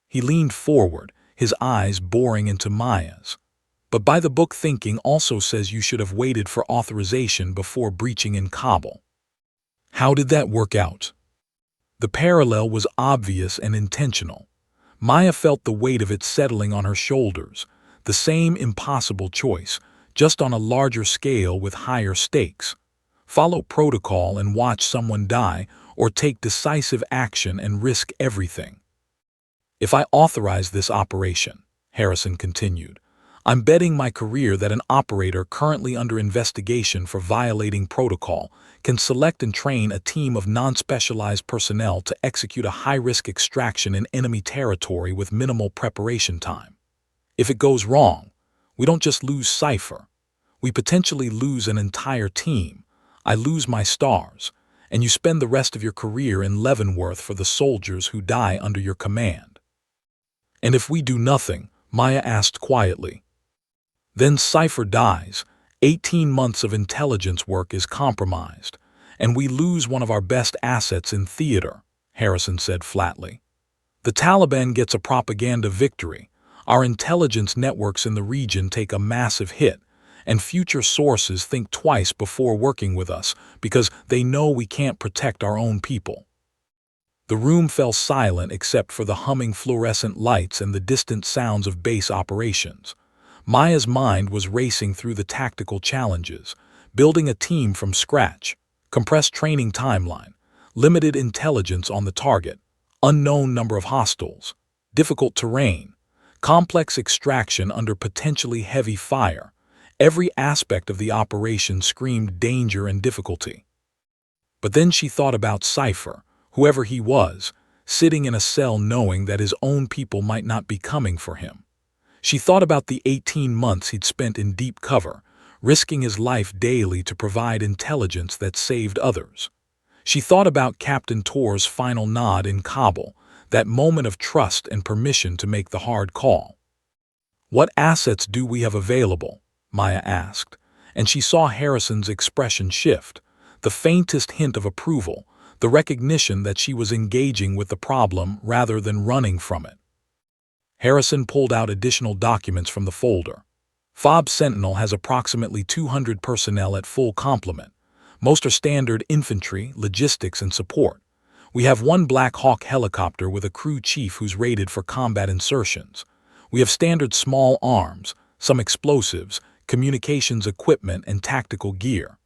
He leaned forward, his eyes boring into Maya's. "But by-the-book thinking also says you should have waited for authorization before breaching in Kabul." How did that work out? The parallel was obvious and intentional. Maya felt the weight of it settling on her shoulders. The same impossible choice, just on a larger scale with higher stakes. Follow protocol and watch someone die, or take decisive action and risk everything. "If I authorize this operation," Harrison continued, "I'm betting my career that an operator currently under investigation for violating protocol can select and train a team of non-specialized personnel to execute a high-risk extraction in enemy territory with minimal preparation time. If it goes wrong, we don't just lose Cypher. We potentially lose an entire team. I lose my stars, and you spend the rest of your career in Leavenworth for the soldiers who die under your command." "And if we do nothing?" Maya asked quietly. "Then Cypher dies, 18 months of intelligence work is compromised, and we lose one of our best assets in theater," Harrison said flatly. "The Taliban gets a propaganda victory, our intelligence networks in the region take a massive hit, and future sources think twice before working with us because they know we can't protect our own people." The room fell silent except for the humming fluorescent lights and the distant sounds of base operations. Maya's mind was racing through the tactical challenges: building a team from scratch, compressed training timeline, limited intelligence on the target, unknown number of hostiles, difficult terrain, complex extraction under potentially heavy fire. Every aspect of the operation screamed danger and difficulty. But then she thought about Cypher, whoever he was, sitting in a cell knowing that his own people might not be coming for him. She thought about the 18 months he'd spent in deep cover, risking his life daily to provide intelligence that saved others. She thought about Captain Tor's final nod in Kabul, that moment of trust and permission to make the hard call. "What assets do we have available?" Maya asked, and she saw Harrison's expression shift, the faintest hint of approval, the recognition that she was engaging with the problem rather than running from it. Harrison pulled out additional documents from the folder. "FOB Sentinel has approximately 200 personnel at full complement. Most are standard infantry, logistics, and support. We have one Black Hawk helicopter with a crew chief who's rated for combat insertions. We have standard small arms, some explosives, communications equipment, and tactical gear.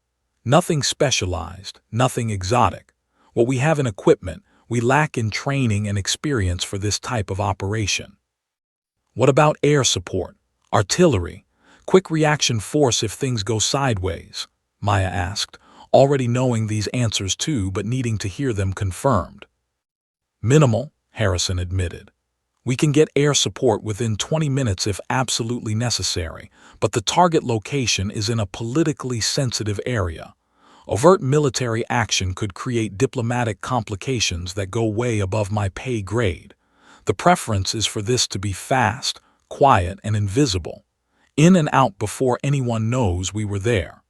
Nothing specialized, nothing exotic. What we have in equipment, we lack in training and experience for this type of operation." "What about air support, artillery, quick reaction force if things go sideways?" Maya asked, already knowing these answers too but needing to hear them confirmed. "Minimal," Harrison admitted. "We can get air support within 20 minutes if absolutely necessary, but the target location is in a politically sensitive area. Overt military action could create diplomatic complications that go way above my pay grade. The preference is for this to be fast, quiet, and invisible. In and out before anyone knows we were there."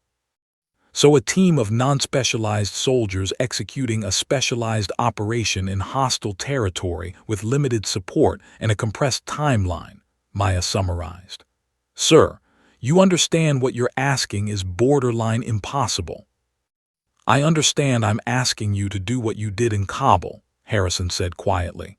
So a team of non-specialized soldiers executing a specialized operation in hostile territory with limited support and a compressed timeline, Maya summarized. "Sir, You understand what you're asking is borderline impossible. I understand I'm asking you to do what you did in Kabul, Harrison said quietly.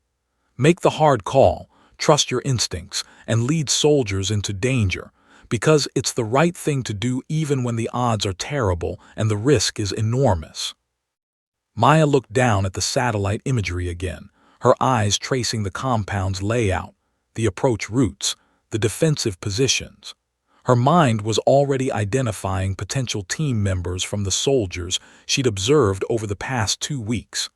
Make the hard call, trust your instincts, and lead soldiers into danger, because it's the right thing to do even when the odds are terrible and the risk is enormous. Maya looked down at the satellite imagery again, her eyes tracing the compound's layout, the approach routes, the defensive positions. Her mind was already identifying potential team members from the soldiers she'd observed over the past 2 weeks.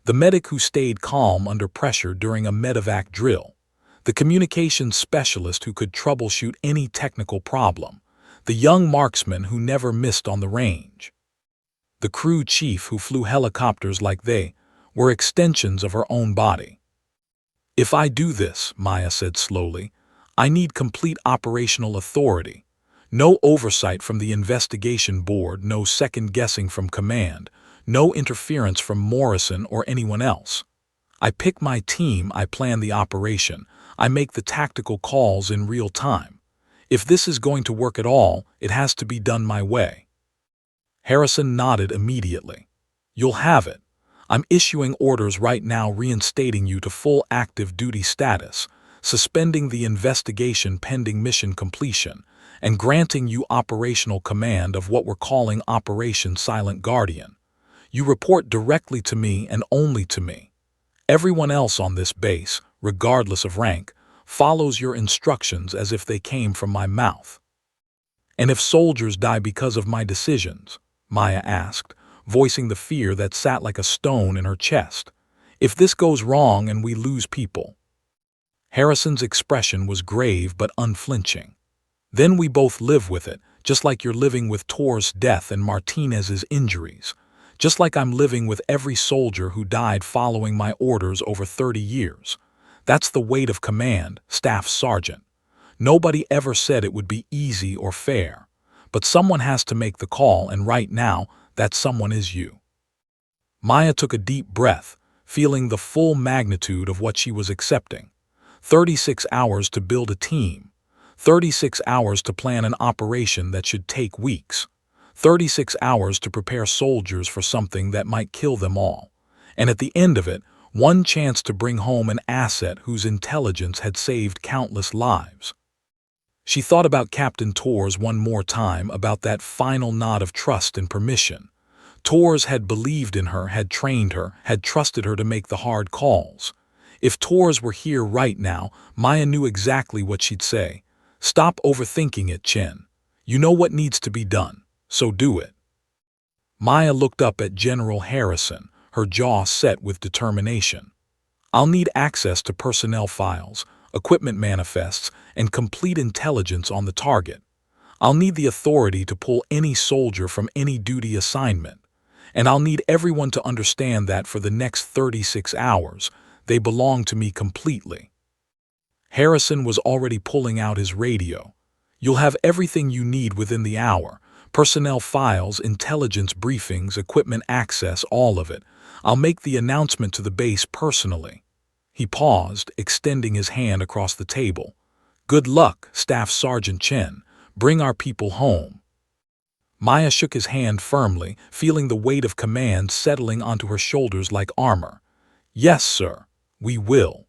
The medic who stayed calm under pressure during a medevac drill, the communications specialist who could troubleshoot any technical problem, the young marksman who never missed on the range. The crew chief who flew helicopters like they were extensions of her own body. If I do this, Maya said slowly, I need complete operational authority. No oversight from the investigation board, no second-guessing from command, no interference from Morrison or anyone else. I pick my team, I plan the operation, I make the tactical calls in real time. If this is going to work at all, it has to be done my way. Harrison nodded immediately. You'll have it. I'm issuing orders right now reinstating you to full active duty status, suspending the investigation pending mission completion, and granting you operational command of what we're calling Operation Silent Guardian. You report directly to me and only to me. Everyone else on this base, regardless of rank, follows your instructions as if they came from my mouth. And if soldiers die because of my decisions, Maya asked, voicing the fear that sat like a stone in her chest. If this goes wrong and we lose people? Harrison's expression was grave but unflinching. Then we both live with it, just like you're living with Tor's death and Martinez's injuries, just like I'm living with every soldier who died following my orders over 30 years. That's the weight of command, Staff Sergeant. Nobody ever said it would be easy or fair. But someone has to make the call, and right now, that someone is you. Maya took a deep breath, feeling the full magnitude of what she was accepting. 36 hours to build a team. 36 hours to plan an operation that should take weeks. 36 hours to prepare soldiers for something that might kill them all. And at the end of it, one chance to bring home an asset whose intelligence had saved countless lives. She thought about Captain Torres one more time, about that final nod of trust and permission. Torres had believed in her, had trained her, had trusted her to make the hard calls. If Torres were here right now, Maya knew exactly what she'd say. Stop overthinking it, Chen. You know what needs to be done, so do it. Maya looked up at General Harrison, her jaw set with determination. I'll need access to personnel files, equipment manifests, and complete intelligence on the target. I'll need the authority to pull any soldier from any duty assignment. And I'll need everyone to understand that for the next 36 hours, they belong to me completely. Harrison was already pulling out his radio. You'll have everything you need within the hour. Personnel files, intelligence briefings, equipment access, all of it. I'll make the announcement to the base personally. He paused, extending his hand across the table. Good luck, Staff Sergeant Chen. Bring our people home. Maya shook his hand firmly, feeling the weight of command settling onto her shoulders like armor. Yes, sir, we will.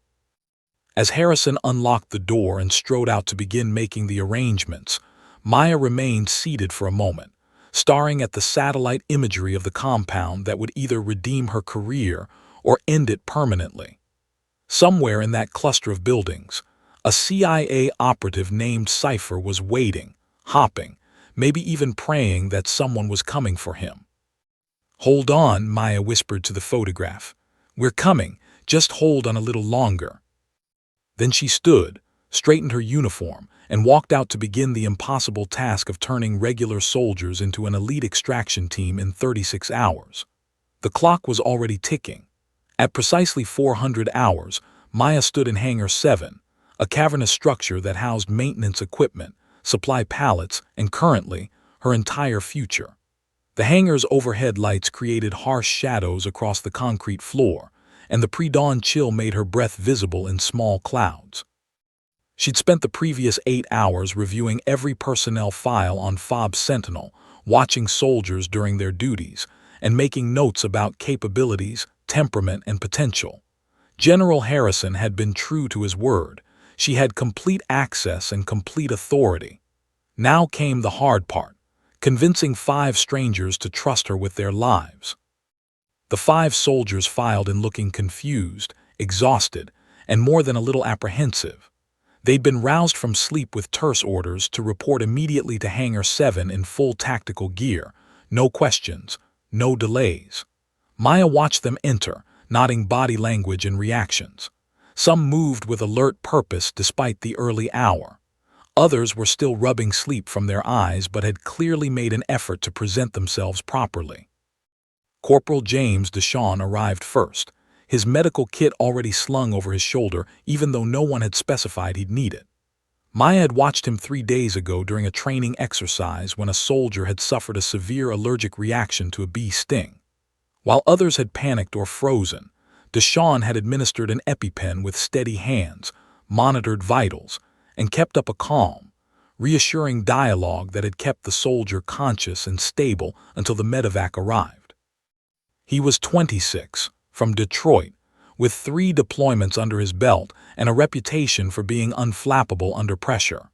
As Harrison unlocked the door and strode out to begin making the arrangements, Maya remained seated for a moment, staring at the satellite imagery of the compound that would either redeem her career or end it permanently. Somewhere in that cluster of buildings, a CIA operative named Cypher was waiting, hopping, maybe even praying that someone was coming for him. Hold on, Maya whispered to the photograph. We're coming, just hold on a little longer. Then she stood, straightened her uniform, and walked out to begin the impossible task of turning regular soldiers into an elite extraction team in 36 hours. The clock was already ticking. At precisely 400 hours, Maya stood in Hangar 7, a cavernous structure that housed maintenance equipment, supply pallets, and currently, her entire future. The hangar's overhead lights created harsh shadows across the concrete floor, and the pre-dawn chill made her breath visible in small clouds. She'd spent the previous 8 hours reviewing every personnel file on FOB Sentinel, watching soldiers during their duties, and making notes about capabilities, temperament, and potential. General Harrison had been true to his word. She had complete access and complete authority. Now came the hard part, convincing 5 strangers to trust her with their lives. The 5 soldiers filed in looking confused, exhausted, and more than a little apprehensive. They'd been roused from sleep with terse orders to report immediately to Hangar 7 in full tactical gear, no questions, no delays. Maya watched them enter, nodding body language and reactions. Some moved with alert purpose despite the early hour. Others were still rubbing sleep from their eyes but had clearly made an effort to present themselves properly. Corporal James Deshawn arrived first, his medical kit already slung over his shoulder even though no one had specified he'd need it. Maya had watched him 3 days ago during a training exercise when a soldier had suffered a severe allergic reaction to a bee sting. While others had panicked or frozen, Deshawn had administered an EpiPen with steady hands, monitored vitals, and kept up a calm, reassuring dialogue that had kept the soldier conscious and stable until the medevac arrived. He was 26, from Detroit, with 3 deployments under his belt and a reputation for being unflappable under pressure.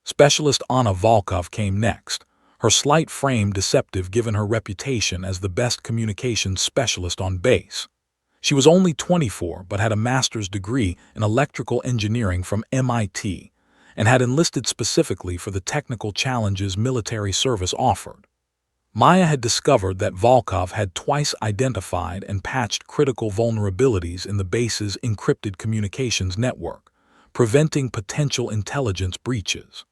Specialist Anna Volkov came next, her slight frame deceptive given her reputation as the best communications specialist on base. She was only 24 but had a master's degree in electrical engineering from MIT and had enlisted specifically for the technical challenges military service offered. Maya had discovered that Volkov had twice identified and patched critical vulnerabilities in the base's encrypted communications network, preventing potential intelligence breaches.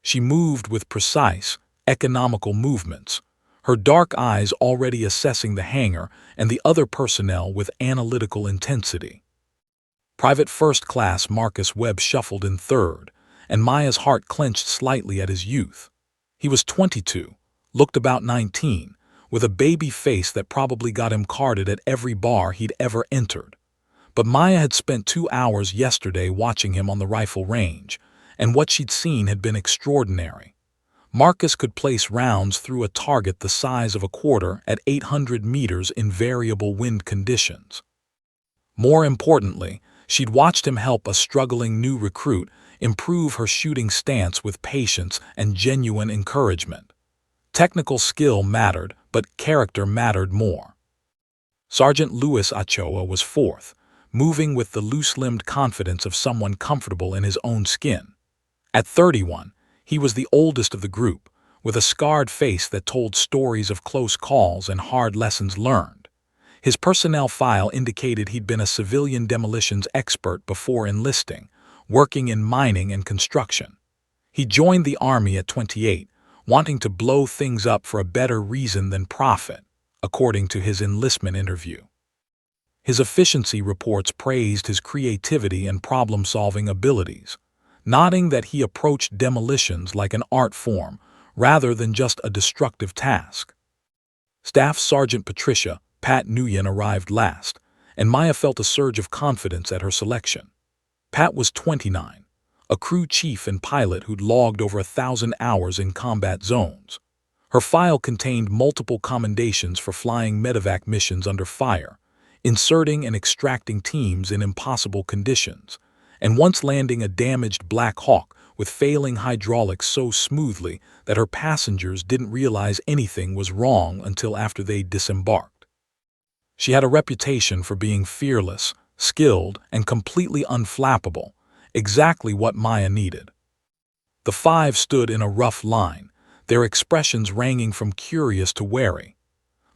She moved with precise, economical movements, her dark eyes already assessing the hangar and the other personnel with analytical intensity. Private First Class Marcus Webb shuffled in third, and Maya's heart clenched slightly at his youth. He was 22. Looked about 19, with a baby face that probably got him carded at every bar he'd ever entered. But Maya had spent 2 hours yesterday watching him on the rifle range, and what she'd seen had been extraordinary. Marcus could place rounds through a target the size of a quarter at 800 meters in variable wind conditions. More importantly, she'd watched him help a struggling new recruit improve her shooting stance with patience and genuine encouragement. Technical skill mattered, but character mattered more. Sergeant Louis Ochoa was 4th, moving with the loose-limbed confidence of someone comfortable in his own skin. At 31, he was the oldest of the group, with a scarred face that told stories of close calls and hard lessons learned. His personnel file indicated he'd been a civilian demolitions expert before enlisting, working in mining and construction. He joined the Army at 28, wanting to blow things up for a better reason than profit, according to his enlistment interview. His efficiency reports praised his creativity and problem-solving abilities, noting that he approached demolitions like an art form rather than just a destructive task. Staff Sergeant Patricia Pat Nguyen arrived last, and Maya felt a surge of confidence at her selection. Pat was 29, a crew chief and pilot who'd logged over 1,000 hours in combat zones. Her file contained multiple commendations for flying medevac missions under fire, inserting and extracting teams in impossible conditions, and once landing a damaged Black Hawk with failing hydraulics so smoothly that her passengers didn't realize anything was wrong until after they disembarked. She had a reputation for being fearless, skilled, and completely unflappable, exactly what Maya needed. The 5 stood in a rough line, their expressions ranging from curious to wary.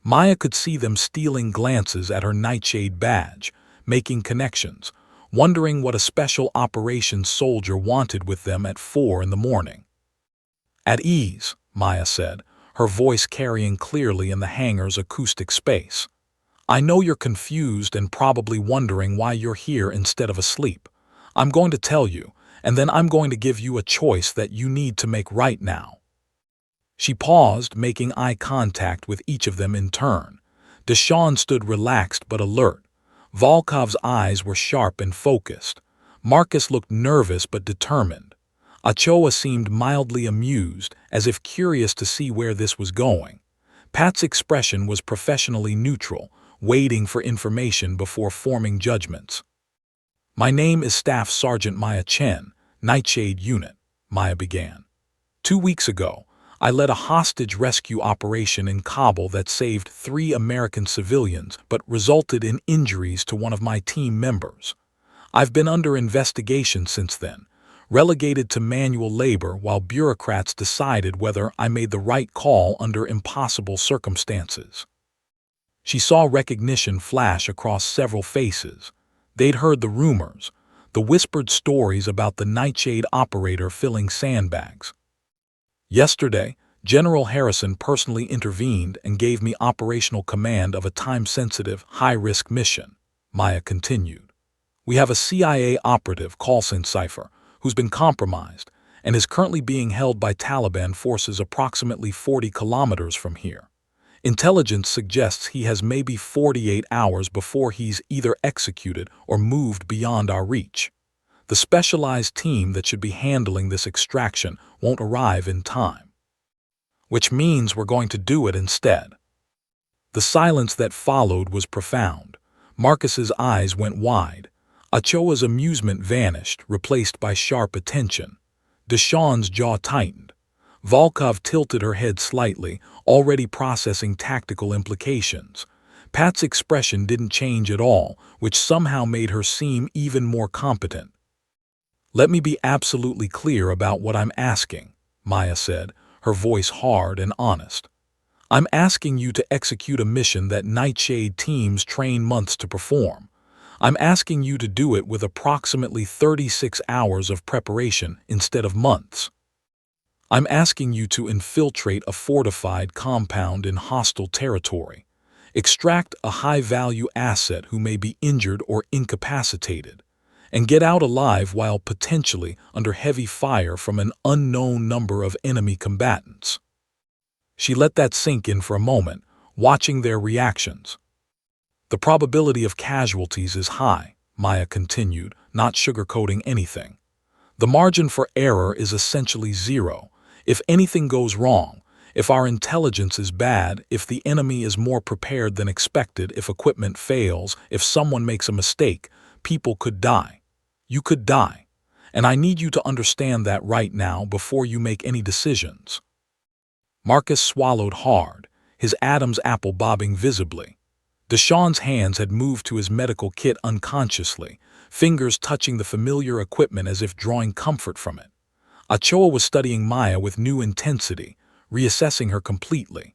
Maya could see them stealing glances at her Nightshade badge, making connections, wondering what a special operations soldier wanted with them at 4 in the morning. At ease, Maya said, her voice carrying clearly in the hangar's acoustic space. I know you're confused and probably wondering why you're here instead of asleep. I'm going to tell you, and then I'm going to give you a choice that you need to make right now. She paused, making eye contact with each of them in turn. Deshawn stood relaxed but alert. Volkov's eyes were sharp and focused. Marcus looked nervous but determined. Ochoa seemed mildly amused, as if curious to see where this was going. Pat's expression was professionally neutral, waiting for information before forming judgments. "My name is Staff Sergeant Maya Chen, Nightshade Unit," Maya began. "2 weeks ago, I led a hostage rescue operation in Kabul that saved 3 American civilians but resulted in injuries to one of my team members. I've been under investigation since then, relegated to manual labor while bureaucrats decided whether I made the right call under impossible circumstances." She saw recognition flash across several faces. They'd heard the rumors, the whispered stories about the Nightshade operator filling sandbags. "Yesterday, General Harrison personally intervened and gave me operational command of a time-sensitive, high-risk mission," Maya continued. "We have a CIA operative, Coulson Cipher, who's been compromised and is currently being held by Taliban forces approximately 40 kilometers from here. Intelligence suggests he has maybe 48 hours before he's either executed or moved beyond our reach. The specialized team that should be handling this extraction won't arrive in time. Which means we're going to do it instead." The silence that followed was profound. Marcus's eyes went wide. Ochoa's amusement vanished, replaced by sharp attention. Deshawn's jaw tightened. Volkov tilted her head slightly, already processing tactical implications. Pat's expression didn't change at all, which somehow made her seem even more competent. "Let me be absolutely clear about what I'm asking," Maya said, her voice hard and honest. "I'm asking you to execute a mission that Nightshade teams train months to perform. I'm asking you to do it with approximately 36 hours of preparation instead of months. I'm asking you to infiltrate a fortified compound in hostile territory, extract a high-value asset who may be injured or incapacitated, and get out alive while potentially under heavy fire from an unknown number of enemy combatants." She let that sink in for a moment, watching their reactions. "The probability of casualties is high," Maya continued, not sugarcoating anything. "The margin for error is essentially zero. If anything goes wrong, if our intelligence is bad, if the enemy is more prepared than expected, if equipment fails, if someone makes a mistake, people could die. You could die. And I need you to understand that right now before you make any decisions." Marcus swallowed hard, his Adam's apple bobbing visibly. Deshawn's hands had moved to his medical kit unconsciously, fingers touching the familiar equipment as if drawing comfort from it. Ochoa was studying Maya with new intensity, reassessing her completely.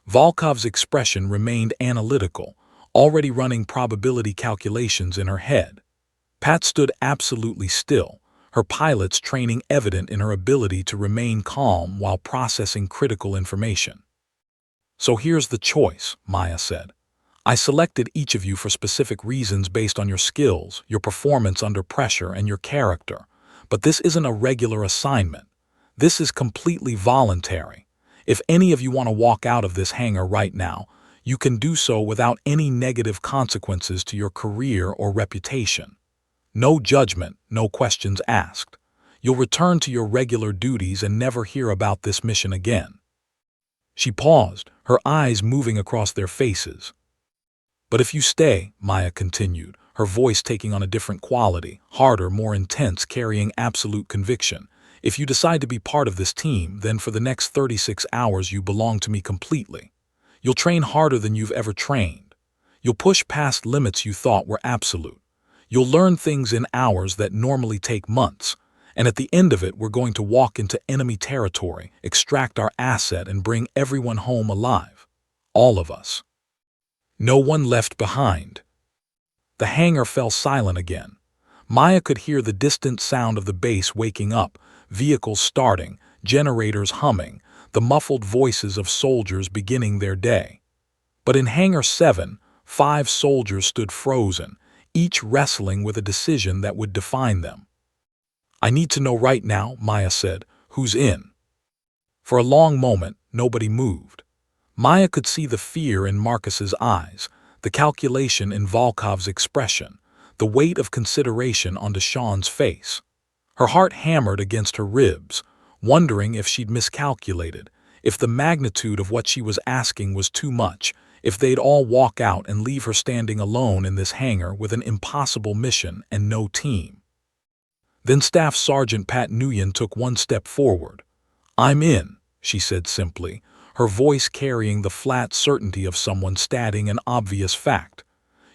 Volkov's expression remained analytical, already running probability calculations in her head. Pat stood absolutely still, her pilot's training evident in her ability to remain calm while processing critical information. "So here's the choice," Maya said. "I selected each of you for specific reasons based on your skills, your performance under pressure, and your character. But this isn't a regular assignment. This is completely voluntary. If any of you want to walk out of this hangar right now, you can do so without any negative consequences to your career or reputation. No judgment, no questions asked. You'll return to your regular duties and never hear about this mission again." She paused, her eyes moving across their faces. "But if you stay," Maya continued, her voice taking on a different quality, harder, more intense, carrying absolute conviction. "If you decide to be part of this team, then for the next 36 hours you belong to me completely. You'll train harder than you've ever trained. You'll push past limits you thought were absolute. You'll learn things in hours that normally take months. And at the end of it, we're going to walk into enemy territory, extract our asset, and bring everyone home alive. All of us. No one left behind." The hangar fell silent again. Maya could hear the distant sound of the base waking up, vehicles starting, generators humming, the muffled voices of soldiers beginning their day. But in Hangar 7, 5 soldiers stood frozen, each wrestling with a decision that would define them. "I need to know right now," Maya said, "who's in." For a long moment, nobody moved. Maya could see the fear in Marcus's eyes, the calculation in Volkov's expression, the weight of consideration on Deshawn's face. Her heart hammered against her ribs, wondering if she'd miscalculated, if the magnitude of what she was asking was too much, if they'd all walk out and leave her standing alone in this hangar with an impossible mission and no team. Then Staff Sergeant Pat Nguyen took one step forward. "I'm in," she said simply, her voice carrying the flat certainty of someone stating an obvious fact.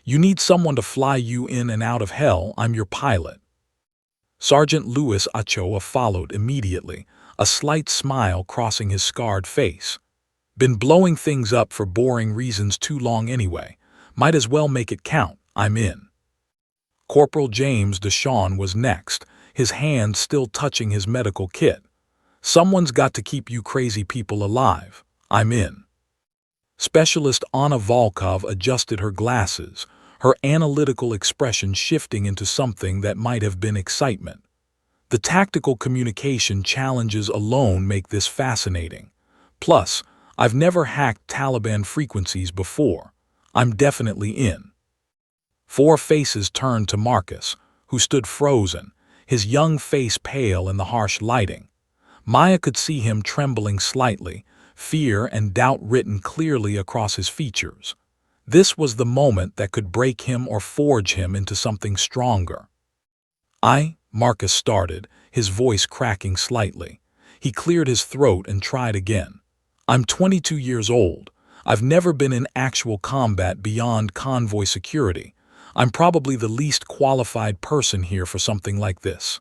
"You need someone to fly you in and out of hell, I'm your pilot." Sergeant Louis Ochoa followed immediately, a slight smile crossing his scarred face. "Been blowing things up for boring reasons too long anyway. Might as well make it count, I'm in." Corporal James Deshawn was next, his hand still touching his medical kit. "Someone's got to keep you crazy people alive, I'm in." Specialist Anna Volkov adjusted her glasses, her analytical expression shifting into something that might have been excitement. "The tactical communication challenges alone make this fascinating. Plus, I've never hacked Taliban frequencies before. I'm definitely in." Four faces turned to Marcus, who stood frozen, his young face pale in the harsh lighting. Maya could see him trembling slightly, fear and doubt written clearly across his features. This was the moment that could break him or forge him into something stronger. Marcus started, his voice cracking slightly. He cleared his throat and tried again. "I'm 22 years old. I've never been in actual combat beyond convoy security. I'm probably the least qualified person here for something like this."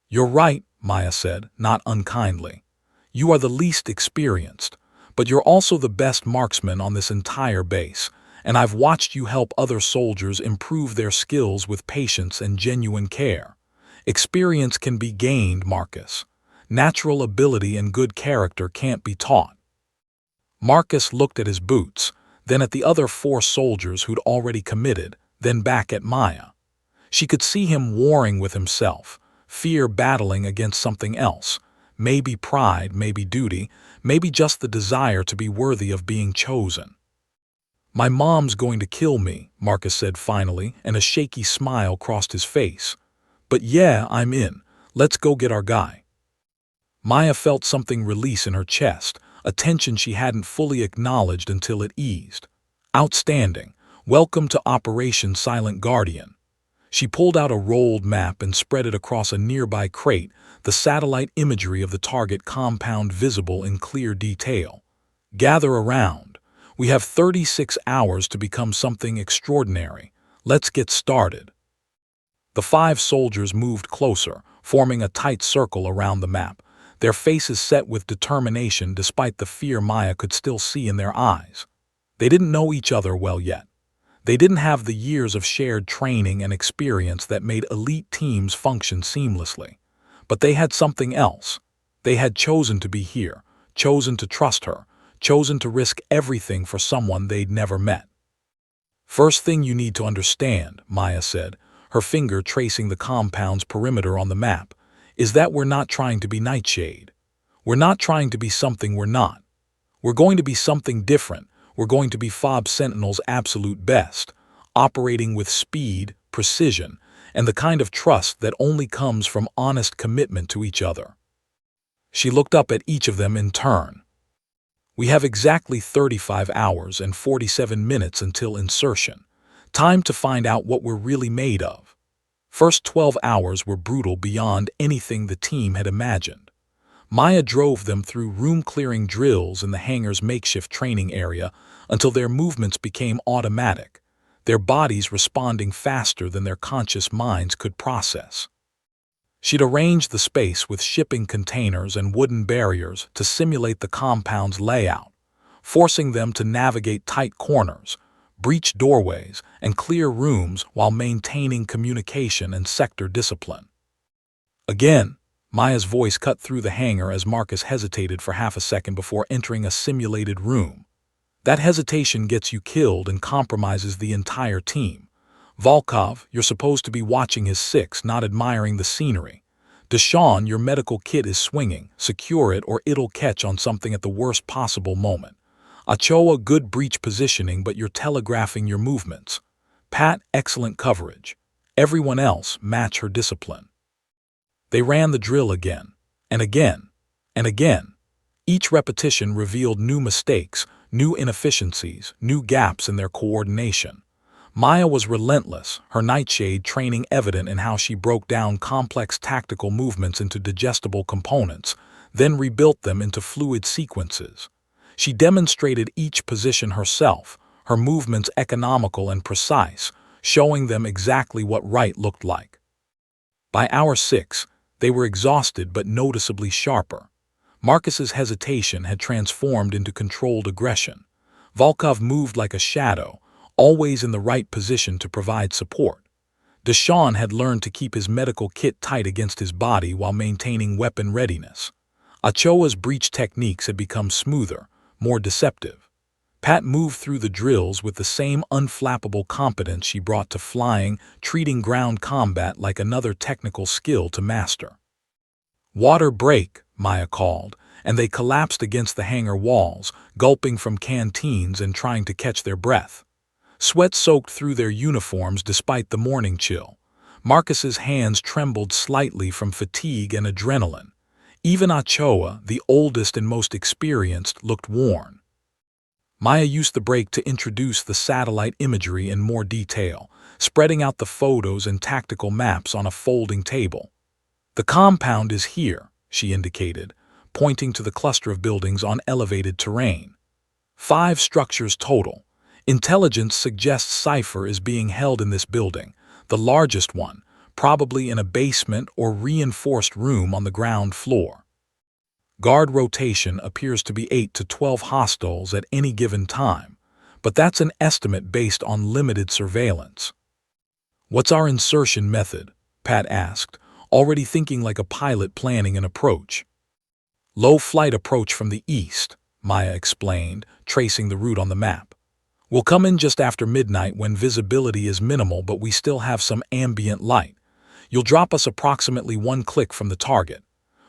"You're right," Maya said, not unkindly. "You are the least experienced, but you're also the best marksman on this entire base, and I've watched you help other soldiers improve their skills with patience and genuine care. Experience can be gained, Marcus. Natural ability and good character can't be taught." Marcus looked at his boots, then at the other four soldiers who'd already committed, then back at Maya. She could see him warring with himself, fear battling against something else, maybe pride, maybe duty, maybe just the desire to be worthy of being chosen. "My mom's going to kill me," Marcus said finally, and a shaky smile crossed his face. "But yeah, I'm in. Let's go get our guy." Maya felt something release in her chest, a tension she hadn't fully acknowledged until it eased. "Outstanding. Welcome to Operation Silent Guardian." She pulled out a rolled map and spread it across a nearby crate, the satellite imagery of the target compound visible in clear detail. "Gather around. We have 36 hours to become something extraordinary. Let's get started." The five soldiers moved closer, forming a tight circle around the map, their faces set with determination despite the fear Maya could still see in their eyes. They didn't know each other well yet. They didn't have the years of shared training and experience that made elite teams function seamlessly. But they had something else. They had chosen to be here, chosen to trust her, chosen to risk everything for someone they'd never met. "First thing you need to understand," Maya said, her finger tracing the compound's perimeter on the map, "is that we're not trying to be Nightshade. We're not trying to be something we're not. We're going to be something different. We're going to be FOB Sentinel's absolute best, operating with speed, precision, and the kind of trust that only comes from honest commitment to each other." She looked up at each of them in turn. "We have exactly 35 hours and 47 minutes until insertion. Time to find out what we're really made of." First 12 hours were brutal beyond anything the team had imagined. Maya drove them through room-clearing drills in the hangar's makeshift training area until their movements became automatic, their bodies responding faster than their conscious minds could process. She'd arranged the space with shipping containers and wooden barriers to simulate the compound's layout, forcing them to navigate tight corners, breach doorways, and clear rooms while maintaining communication and sector discipline. Again, Maya's voice cut through the hangar as Marcus hesitated for half a second before entering a simulated room. "That hesitation gets you killed and compromises the entire team. Volkov, you're supposed to be watching his six, not admiring the scenery. Deshawn, your medical kit is swinging. Secure it or it'll catch on something at the worst possible moment. Ochoa, good breach positioning, but you're telegraphing your movements. Pat, excellent coverage. Everyone else matched her discipline. They ran the drill again, and again, and again. Each repetition revealed new mistakes, new inefficiencies, new gaps in their coordination. Maya was relentless, her Nightshade training evident in how she broke down complex tactical movements into digestible components, then rebuilt them into fluid sequences. She demonstrated each position herself, her movements economical and precise, showing them exactly what right looked like. By hour 6, they were exhausted but noticeably sharper. Marcus's hesitation had transformed into controlled aggression. Volkov moved like a shadow, always in the right position to provide support. Deshawn had learned to keep his medical kit tight against his body while maintaining weapon readiness. Ochoa's breach techniques had become smoother, more deceptive. Pat moved through the drills with the same unflappable competence she brought to flying, treating ground combat like another technical skill to master. "Water break," Maya called, and they collapsed against the hangar walls, gulping from canteens and trying to catch their breath. Sweat soaked through their uniforms despite the morning chill. Marcus's hands trembled slightly from fatigue and adrenaline. Even Ochoa, the oldest and most experienced, looked worn. Maya used the break to introduce the satellite imagery in more detail, spreading out the photos and tactical maps on a folding table. "The compound is here," she indicated, pointing to the cluster of buildings on elevated terrain. 5 structures total. Intelligence suggests Cypher is being held in this building, the largest one, probably in a basement or reinforced room on the ground floor. Guard rotation appears to be 8 to 12 hostiles at any given time, but that's an estimate based on limited surveillance. "What's our insertion method?" Pat asked, already thinking like a pilot planning an approach. "Low flight approach from the east," Maya explained, tracing the route on the map. "We'll come in just after midnight when visibility is minimal but we still have some ambient light. You'll drop us approximately 1 click from the target.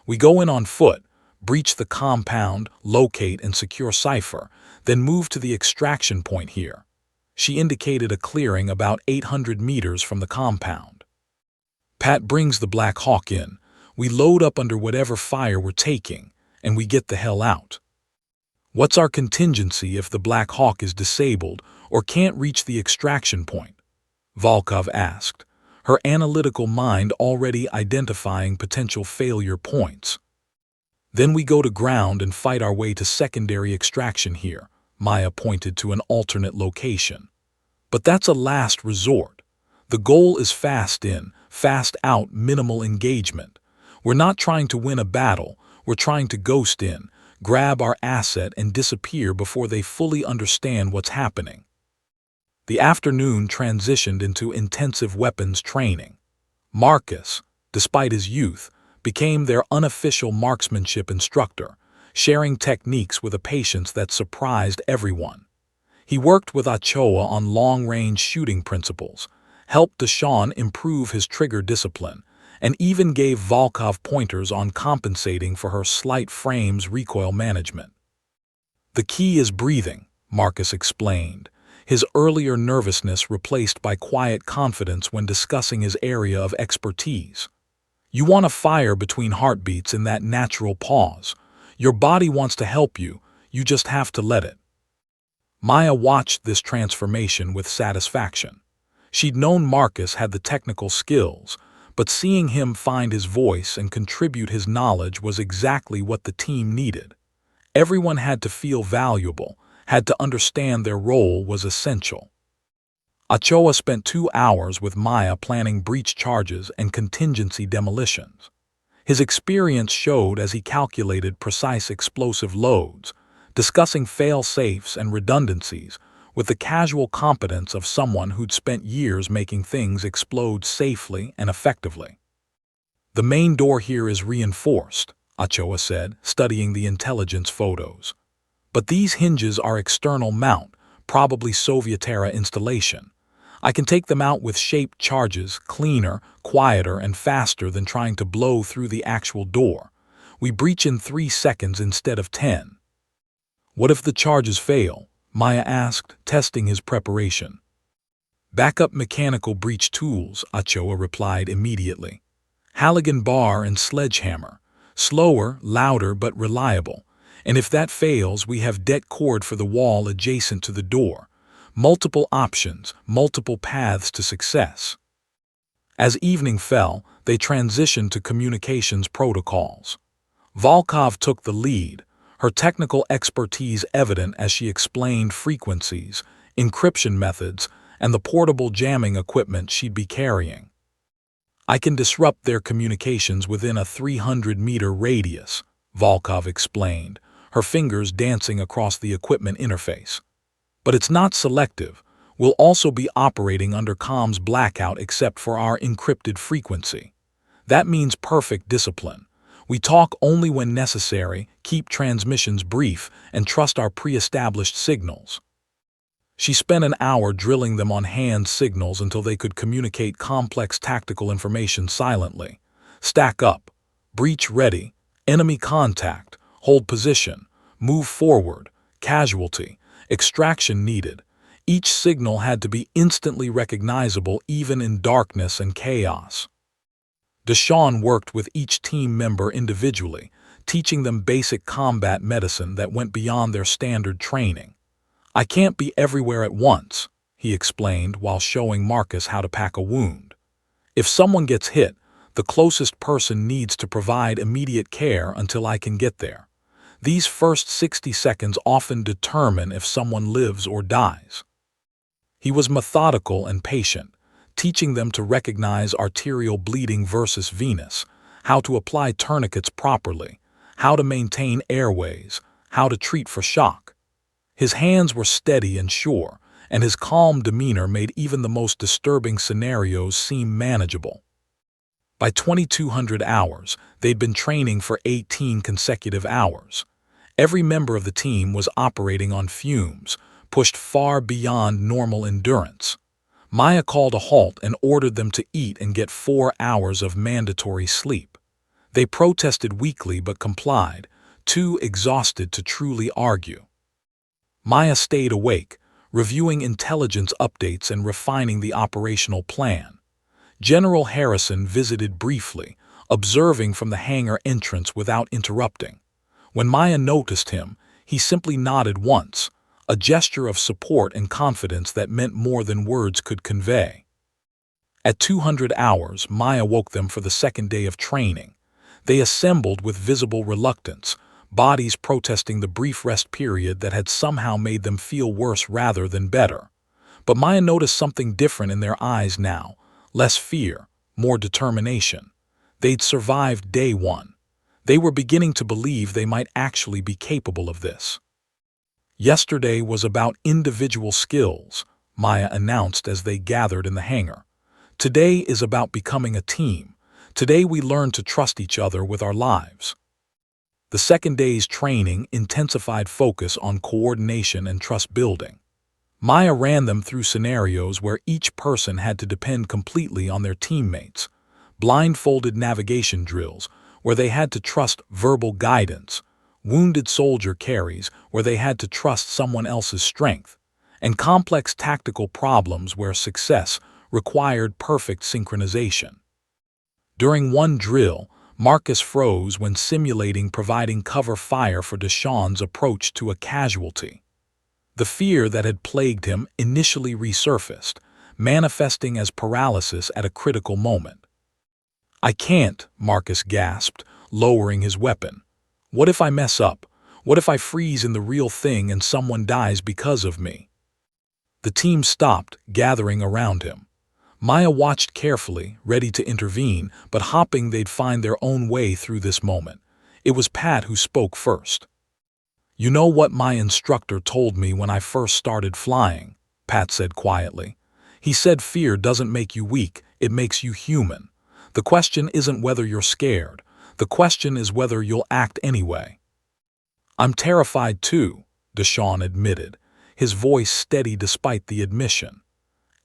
We go in on foot, breach the compound, locate and secure Cypher, then move to the extraction point here." She indicated a clearing about 800 meters from the compound. "Pat brings the Black Hawk in. We load up under whatever fire we're taking, and we get the hell out." "What's our contingency if the Black Hawk is disabled or can't reach the extraction point?" Volkov asked, her analytical mind already identifying potential failure points. "Then we go to ground and fight our way to secondary extraction here," Maya pointed to an alternate location. "But that's a last resort. The goal is fast in, fast out, minimal engagement. We're not trying to win a battle, we're trying to ghost in, grab our asset and disappear before they fully understand what's happening." The afternoon transitioned into intensive weapons training. Marcus, despite his youth, became their unofficial marksmanship instructor, sharing techniques with a patience that surprised everyone. He worked with Ochoa on long-range shooting principles, helped Deshawn improve his trigger discipline, and even gave Volkov pointers on compensating for her slight frame's recoil management. "The key is breathing," Marcus explained, his earlier nervousness replaced by quiet confidence when discussing his area of expertise. "You want to fire between heartbeats in that natural pause. Your body wants to help you, you just have to let it." Maya watched this transformation with satisfaction. She'd known Marcus had the technical skills, but seeing him find his voice and contribute his knowledge was exactly what the team needed. Everyone had to feel valuable, had to understand their role was essential. Ochoa spent 2 hours with Maya planning breach charges and contingency demolitions. His experience showed as he calculated precise explosive loads, discussing fail-safes and redundancies, with the casual competence of someone who'd spent years making things explode safely and effectively. "The main door here is reinforced," Ochoa said, studying the intelligence photos. "But these hinges are external mount, probably Soviet-era installation. I can take them out with shaped charges, cleaner, quieter, and faster than trying to blow through the actual door. We breach in 3 seconds instead of 10. "What if the charges fail?" Maya asked, testing his preparation. Backup mechanical breach tools, Ochoa replied immediately. Halligan bar and sledgehammer. Slower, louder, but reliable. And if that fails, we have det cord for the wall adjacent to the door. Multiple options, multiple paths to success. As evening fell, they transitioned to communications protocols. Volkov took the lead, her technical expertise evident as she explained frequencies, encryption methods, and the portable jamming equipment she'd be carrying. I can disrupt their communications within a 300-meter radius, Volkov explained, her fingers dancing across the equipment interface. But it's not selective. We'll also be operating under comms blackout except for our encrypted frequency. That means perfect discipline. We talk only when necessary, keep transmissions brief, and trust our pre-established signals. She spent an hour drilling them on hand signals until they could communicate complex tactical information silently. Stack up, breach ready, enemy contact, hold position, move forward, casualty, extraction needed. Each signal had to be instantly recognizable even in darkness and chaos. Deshawn worked with each team member individually, teaching them basic combat medicine that went beyond their standard training. I can't be everywhere at once, he explained while showing Marcus how to pack a wound. If someone gets hit, the closest person needs to provide immediate care until I can get there. These first 60 seconds often determine if someone lives or dies. He was methodical and patient, teaching them to recognize arterial bleeding versus venous, how to apply tourniquets properly, how to maintain airways, how to treat for shock. His hands were steady and sure, and his calm demeanor made even the most disturbing scenarios seem manageable. By 2200 hours, they'd been training for 18 consecutive hours. Every member of the team was operating on fumes, pushed far beyond normal endurance. Maya called a halt and ordered them to eat and get 4 hours of mandatory sleep. They protested weakly but complied, too exhausted to truly argue. Maya stayed awake, reviewing intelligence updates and refining the operational plan. General Harrison visited briefly, observing from the hangar entrance without interrupting. When Maya noticed him, he simply nodded once, a gesture of support and confidence that meant more than words could convey. At 200 hours, Maya woke them for the second day of training. They assembled with visible reluctance, bodies protesting the brief rest period that had somehow made them feel worse rather than better. But Maya noticed something different in their eyes now, less fear, more determination. They'd survived day one. They were beginning to believe they might actually be capable of this. Yesterday was about individual skills, Maya announced as they gathered in the hangar. Today is about becoming a team. Today we learn to trust each other with our lives. The second day's training intensified focus on coordination and trust building. Maya ran them through scenarios where each person had to depend completely on their teammates, blindfolded navigation drills where they had to trust verbal guidance, wounded soldier carries where they had to trust someone else's strength, and complex tactical problems where success required perfect synchronization. During one drill, Marcus froze when simulating providing cover fire for Deshawn's approach to a casualty. The fear that had plagued him initially resurfaced, manifesting as paralysis at a critical moment. "I can't," Marcus gasped, lowering his weapon. "What if I mess up? What if I freeze in the real thing and someone dies because of me?" The team stopped, gathering around him. Maya watched carefully, ready to intervene, but hoping they'd find their own way through this moment. It was Pat who spoke first. "You know what my instructor told me when I first started flying," Pat said quietly. "He said fear doesn't make you weak, it makes you human. The question isn't whether you're scared. The question is whether you'll act anyway." "I'm terrified too," Deshawn admitted, his voice steady despite the admission.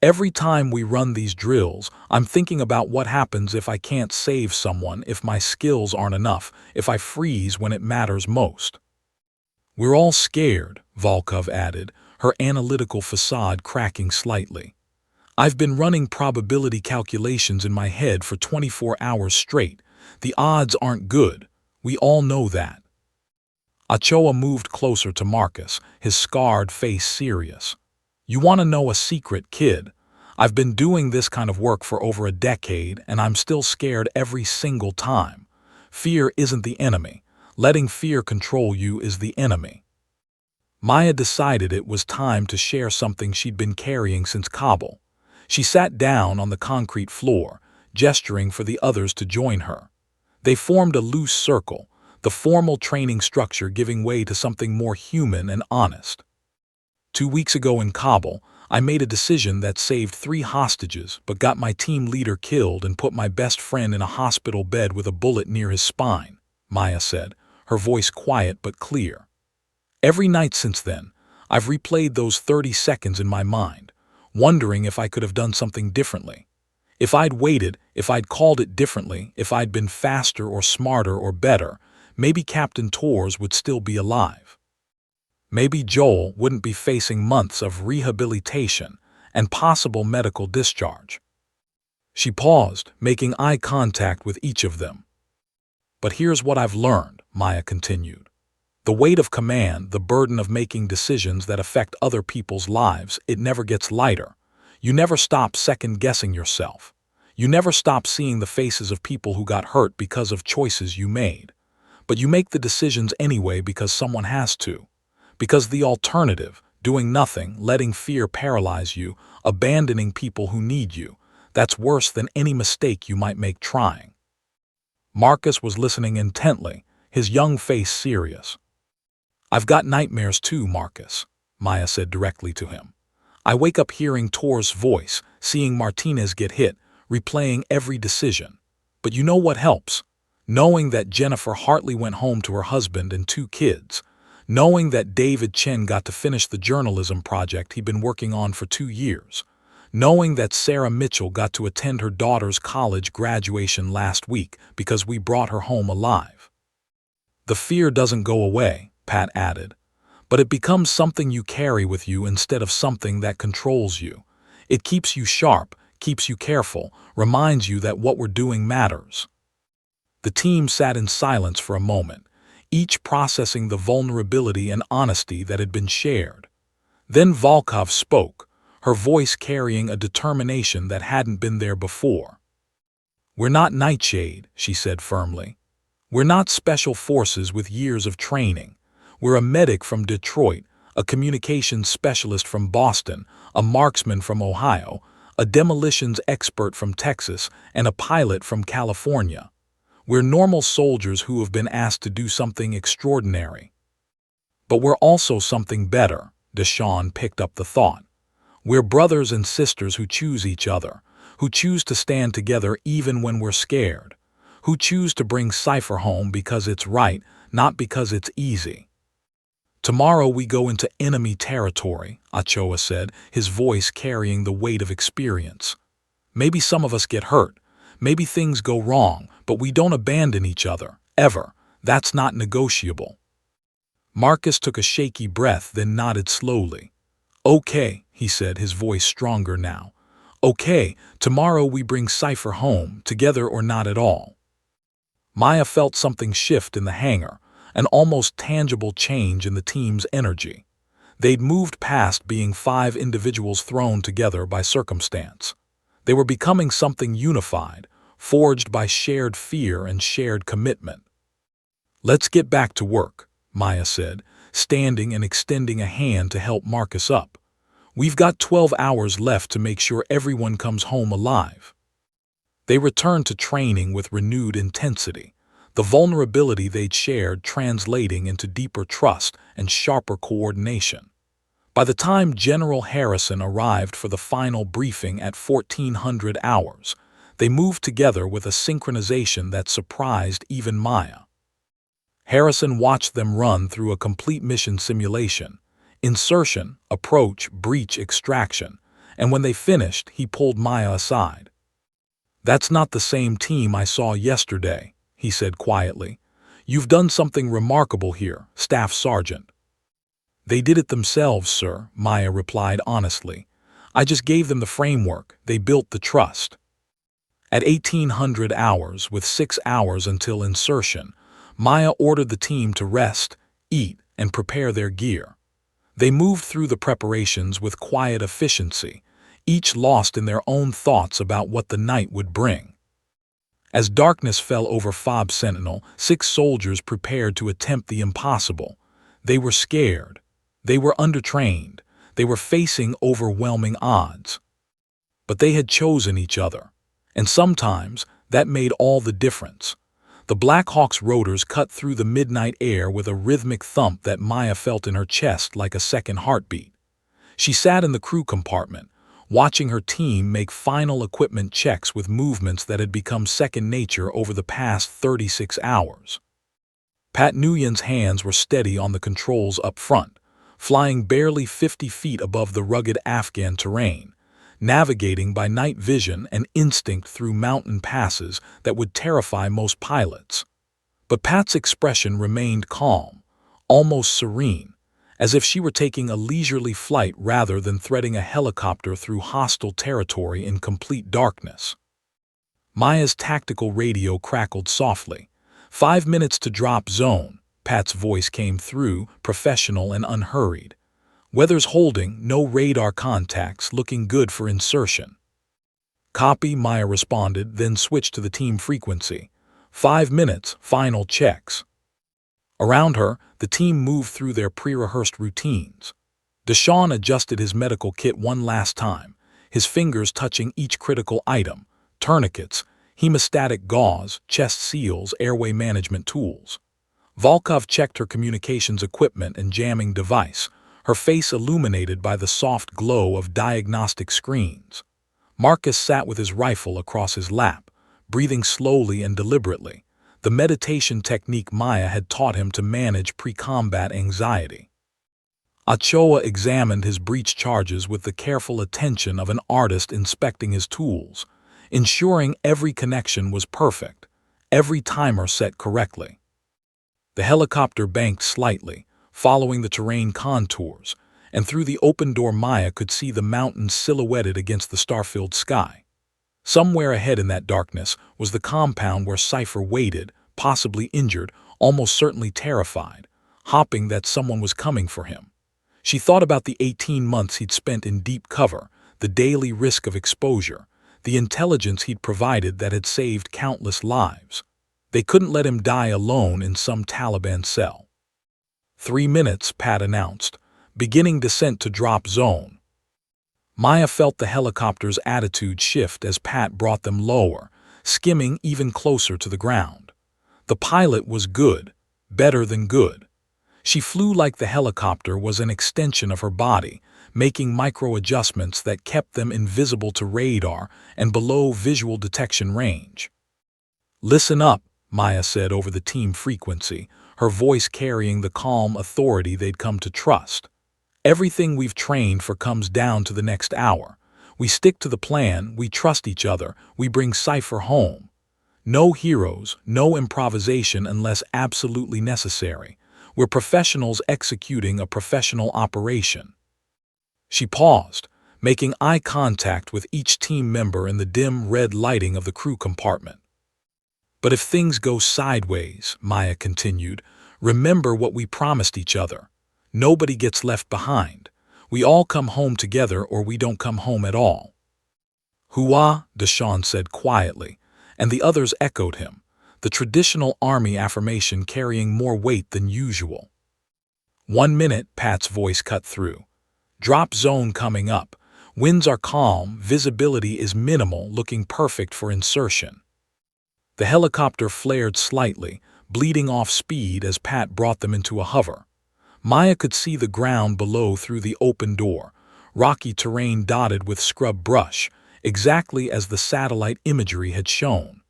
"Every time we run these drills, I'm thinking about what happens if I can't save someone, if my skills aren't enough, if I freeze when it matters most." "We're all scared," Volkov added, her analytical facade cracking slightly. I've been running probability calculations in my head for 24 hours straight. The odds aren't good. We all know that. Ochoa moved closer to Marcus, his scarred face serious. You want to know a secret, kid? I've been doing this kind of work for over a decade, and I'm still scared every single time. Fear isn't the enemy. Letting fear control you is the enemy. Maya decided it was time to share something she'd been carrying since Kabul. She sat down on the concrete floor, gesturing for the others to join her. They formed a loose circle, the formal training structure giving way to something more human and honest. 2 weeks ago in Kabul, I made a decision that saved 3 hostages but got my team leader killed and put my best friend in a hospital bed with a bullet near his spine, Maya said, her voice quiet but clear. Every night since then, I've replayed those 30 seconds in my mind, wondering if I could have done something differently. If I'd waited, if I'd called it differently, if I'd been faster or smarter or better, maybe Captain Torres would still be alive. Maybe Joel wouldn't be facing months of rehabilitation and possible medical discharge. She paused, making eye contact with each of them. But here's what I've learned, Maya continued. The weight of command, the burden of making decisions that affect other people's lives, it never gets lighter. You never stop second-guessing yourself. You never stop seeing the faces of people who got hurt because of choices you made. But you make the decisions anyway because someone has to. Because the alternative, doing nothing, letting fear paralyze you, abandoning people who need you, that's worse than any mistake you might make trying. Marcus was listening intently, his young face serious. I've got nightmares too, Marcus, Maya said directly to him. I wake up hearing Tor's voice, seeing Martinez get hit, replaying every decision. But you know what helps? Knowing that Jennifer Hartley went home to her husband and 2 kids. Knowing that David Chen got to finish the journalism project he'd been working on for 2 years. Knowing that Sarah Mitchell got to attend her daughter's college graduation last week because we brought her home alive. The fear doesn't go away, Pat added, but it becomes something you carry with you instead of something that controls you. It keeps you sharp, keeps you careful, reminds you that what we're doing matters. The team sat in silence for a moment, each processing the vulnerability and honesty that had been shared. Then Volkov spoke, her voice carrying a determination that hadn't been there before. We're not Nightshade, she said firmly. We're not special forces with years of training. We're a medic from Detroit, a communications specialist from Boston, a marksman from Ohio, a demolitions expert from Texas, and a pilot from California. We're normal soldiers who have been asked to do something extraordinary. But we're also something better, Deshawn picked up the thought. We're brothers and sisters who choose each other, who choose to stand together even when we're scared, who choose to bring Cypher home because it's right, not because it's easy. Tomorrow we go into enemy territory, Ochoa said, his voice carrying the weight of experience. Maybe some of us get hurt. Maybe things go wrong, but we don't abandon each other, ever. That's not negotiable. Marcus took a shaky breath, then nodded slowly. Okay, he said, his voice stronger now. Okay, tomorrow we bring Cypher home, together or not at all. Maya felt something shift in the hangar, an almost tangible change in the team's energy. They'd moved past being 5 individuals thrown together by circumstance. They were becoming something unified, forged by shared fear and shared commitment. Let's get back to work, Maya said, standing and extending a hand to help Marcus up. We've got 12 hours left to make sure everyone comes home alive. They returned to training with renewed intensity, the vulnerability they'd shared translating into deeper trust and sharper coordination. By the time General Harrison arrived for the final briefing at 1400 hours, they moved together with a synchronization that surprised even Maya. Harrison watched them run through a complete mission simulation, insertion, approach, breach, extraction, and when they finished, he pulled Maya aside. That's not the same team I saw yesterday, he said quietly. You've done something remarkable here, Staff Sergeant. They did it themselves, sir, Maya replied honestly. I just gave them the framework. They built the trust. At 1800 hours, with 6 hours until insertion, Maya ordered the team to rest, eat, and prepare their gear. They moved through the preparations with quiet efficiency, each lost in their own thoughts about what the night would bring. As darkness fell over Fob Sentinel, 6 soldiers prepared to attempt the impossible. They were scared. They were undertrained. They were facing overwhelming odds. But they had chosen each other. And sometimes that made all the difference. The Black Hawk's rotors cut through the midnight air with a rhythmic thump that Maya felt in her chest like a second heartbeat. She sat in the crew compartment, watching her team make final equipment checks with movements that had become second nature over the past 36 hours. Pat Nguyen's hands were steady on the controls up front, flying barely 50 feet above the rugged Afghan terrain, navigating by night vision and instinct through mountain passes that would terrify most pilots. But Pat's expression remained calm, almost serene, as if she were taking a leisurely flight rather than threading a helicopter through hostile territory in complete darkness. Maya's tactical radio crackled softly. 5 minutes to drop zone, Pat's voice came through, professional and unhurried. Weather's holding, no radar contacts, looking good for insertion. Copy, Maya responded, then switched to the team frequency. 5 minutes, final checks. Around her, the team moved through their pre-rehearsed routines. Deshawn adjusted his medical kit one last time, his fingers touching each critical item: tourniquets, hemostatic gauze, chest seals, airway management tools. Volkov checked her communications equipment and jamming device, her face illuminated by the soft glow of diagnostic screens. Marcus sat with his rifle across his lap, breathing slowly and deliberately, the meditation technique Maya had taught him to manage pre-combat anxiety. Ochoa examined his breach charges with the careful attention of an artist inspecting his tools, ensuring every connection was perfect, every timer set correctly. The helicopter banked slightly, following the terrain contours, and through the open door Maya could see the mountains silhouetted against the star-filled sky. Somewhere ahead in that darkness was the compound where Cypher waited, possibly injured, almost certainly terrified, hoping that someone was coming for him. She thought about the 18 months he'd spent in deep cover, the daily risk of exposure, the intelligence he'd provided that had saved countless lives. They couldn't let him die alone in some Taliban cell. 3 minutes, Pat announced, beginning descent to drop zone. Maya felt the helicopter's attitude shift as Pat brought them lower, skimming even closer to the ground. The pilot was good, better than good. She flew like the helicopter was an extension of her body, making micro-adjustments that kept them invisible to radar and below visual detection range. "Listen up," Maya said over the team frequency, her voice carrying the calm authority they'd come to trust. "Everything we've trained for comes down to the next hour. We stick to the plan, we trust each other, we bring Cypher home. No heroes, no improvisation unless absolutely necessary. We're professionals executing a professional operation." She paused, making eye contact with each team member in the dim red lighting of the crew compartment. "But if things go sideways," Maya continued, "remember what we promised each other. Nobody gets left behind. We all come home together or we don't come home at all." "Hua," Deshawn said quietly, and the others echoed him, the traditional army affirmation carrying more weight than usual. 1 minute, Pat's voice cut through. "Drop zone coming up. Winds are calm, visibility is minimal, looking perfect for insertion." The helicopter flared slightly, bleeding off speed as Pat brought them into a hover. Maya could see the ground below through the open door, rocky terrain dotted with scrub brush, exactly as the satellite imagery had shown.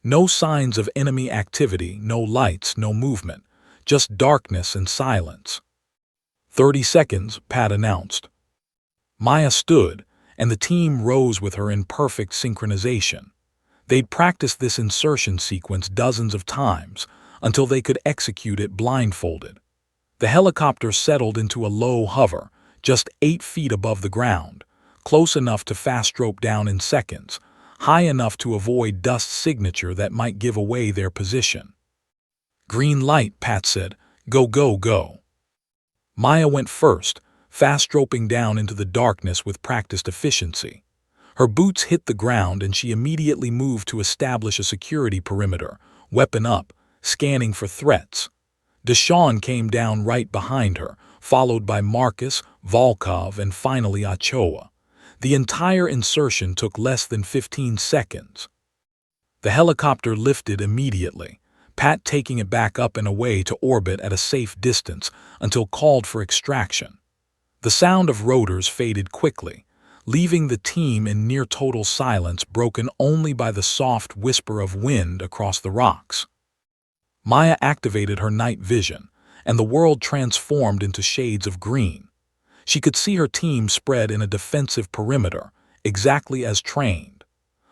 No signs of enemy activity, no lights, no movement, just darkness and silence. 30 seconds, Pat announced. Maya stood, and the team rose with her in perfect synchronization. They'd practiced this insertion sequence dozens of times until they could execute it blindfolded. The helicopter settled into a low hover, just 8 feet above the ground, close enough to fast rope down in seconds, high enough to avoid dust signature that might give away their position. "Green light," Pat said. "Go, go, go." Maya went first, fast roping down into the darkness with practiced efficiency. Her boots hit the ground and she immediately moved to establish a security perimeter, weapon up, scanning for threats. Deshawn came down right behind her, followed by Marcus, Volkov, and finally Ochoa. The entire insertion took less than 15 seconds. The helicopter lifted immediately, Pat taking it back up and away to orbit at a safe distance until called for extraction. The sound of rotors faded quickly, leaving the team in near-total silence broken only by the soft whisper of wind across the rocks. Maya activated her night vision, and the world transformed into shades of green. She could see her team spread in a defensive perimeter, exactly as trained.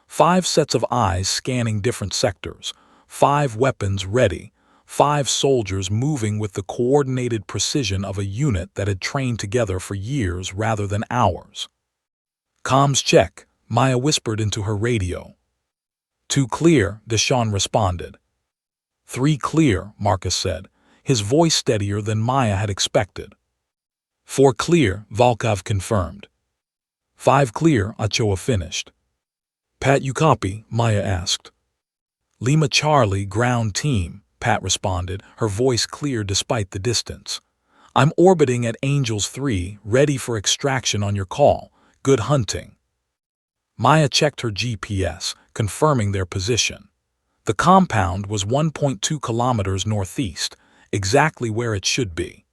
5 sets of eyes scanning different sectors, 5 weapons ready, 5 soldiers moving with the coordinated precision of a unit that had trained together for years rather than hours. "Comms check," Maya whispered into her radio. "2 clear," Deshawn responded. 3 clear, Marcus said, his voice steadier than Maya had expected. 4 clear, Volkov confirmed. 5 clear, Ochoa finished. "Pat, you copy?" Maya asked. "Lima Charlie, ground team," Pat responded, her voice clear despite the distance. "I'm orbiting at Angels 3, ready for extraction on your call. Good hunting." Maya checked her GPS, confirming their position. The compound was 1.2 kilometers northeast, exactly where it should be.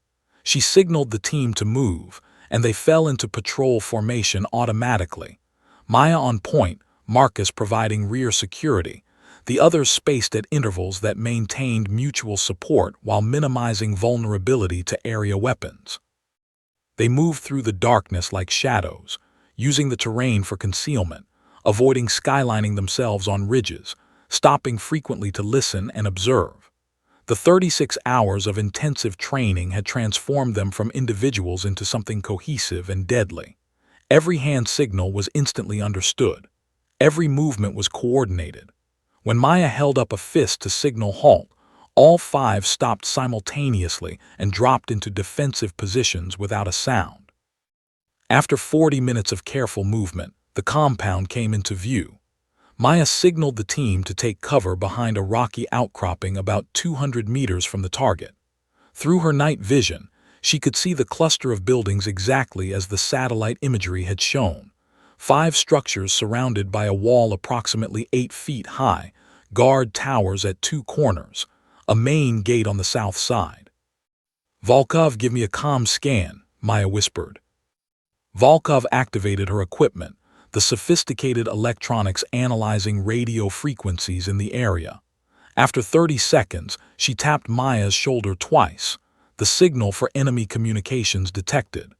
She signaled the team to move, and they fell into patrol formation automatically. Maya on point, Marcus providing rear security, the others spaced at intervals that maintained mutual support while minimizing vulnerability to area weapons. They moved through the darkness like shadows, using the terrain for concealment, avoiding skylining themselves on ridges, stopping frequently to listen and observe. The 36 hours of intensive training had transformed them from individuals into something cohesive and deadly. Every hand signal was instantly understood. Every movement was coordinated. When Maya held up a fist to signal halt, all 5 stopped simultaneously and dropped into defensive positions without a sound. After 40 minutes of careful movement, the compound came into view. Maya signaled the team to take cover behind a rocky outcropping about 200 meters from the target. Through her night vision, she could see the cluster of buildings exactly as the satellite imagery had shown. 5 structures surrounded by a wall approximately 8 feet high, guard towers at 2 corners, a main gate on the south side. "Volkov, give me a comm scan," Maya whispered. Volkov activated her equipment, the sophisticated electronics analyzing radio frequencies in the area. After 30 seconds, she tapped Maya's shoulder twice, the signal for enemy communications detected.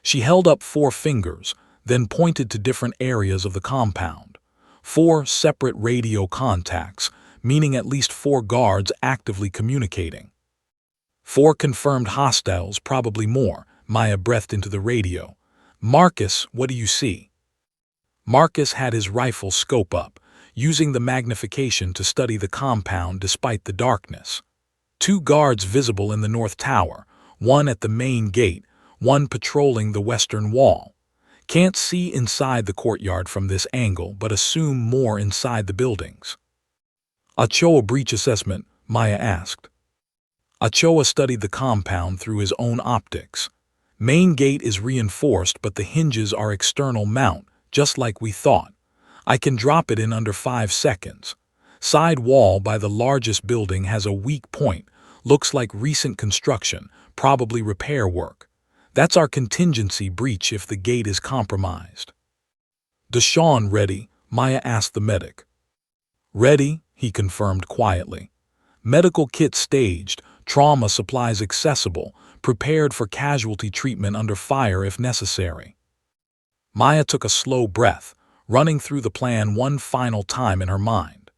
She held up 4 fingers, then pointed to different areas of the compound. 4 separate radio contacts, meaning at least 4 guards actively communicating. 4 confirmed hostiles, probably more, Maya breathed into the radio. "Marcus, what do you see?" Marcus had his rifle scope up, using the magnification to study the compound despite the darkness. 2 guards visible in the north tower, 1 at the main gate, 1 patrolling the western wall. "Can't see inside the courtyard from this angle, but assume more inside the buildings." "Ochoa breach assessment?" Maya asked. Ochoa studied the compound through his own optics. "Main gate is reinforced, but the hinges are external mount, just like we thought. I can drop it in under 5 seconds. Side wall by the largest building has a weak point, looks like recent construction, probably repair work. That's our contingency breach if the gate is compromised." "Deshawn ready?" Maya asked the medic. "Ready," he confirmed quietly. "Medical kit staged, trauma supplies accessible, prepared for casualty treatment under fire if necessary." Maya took a slow breath, running through the plan one final time in her mind.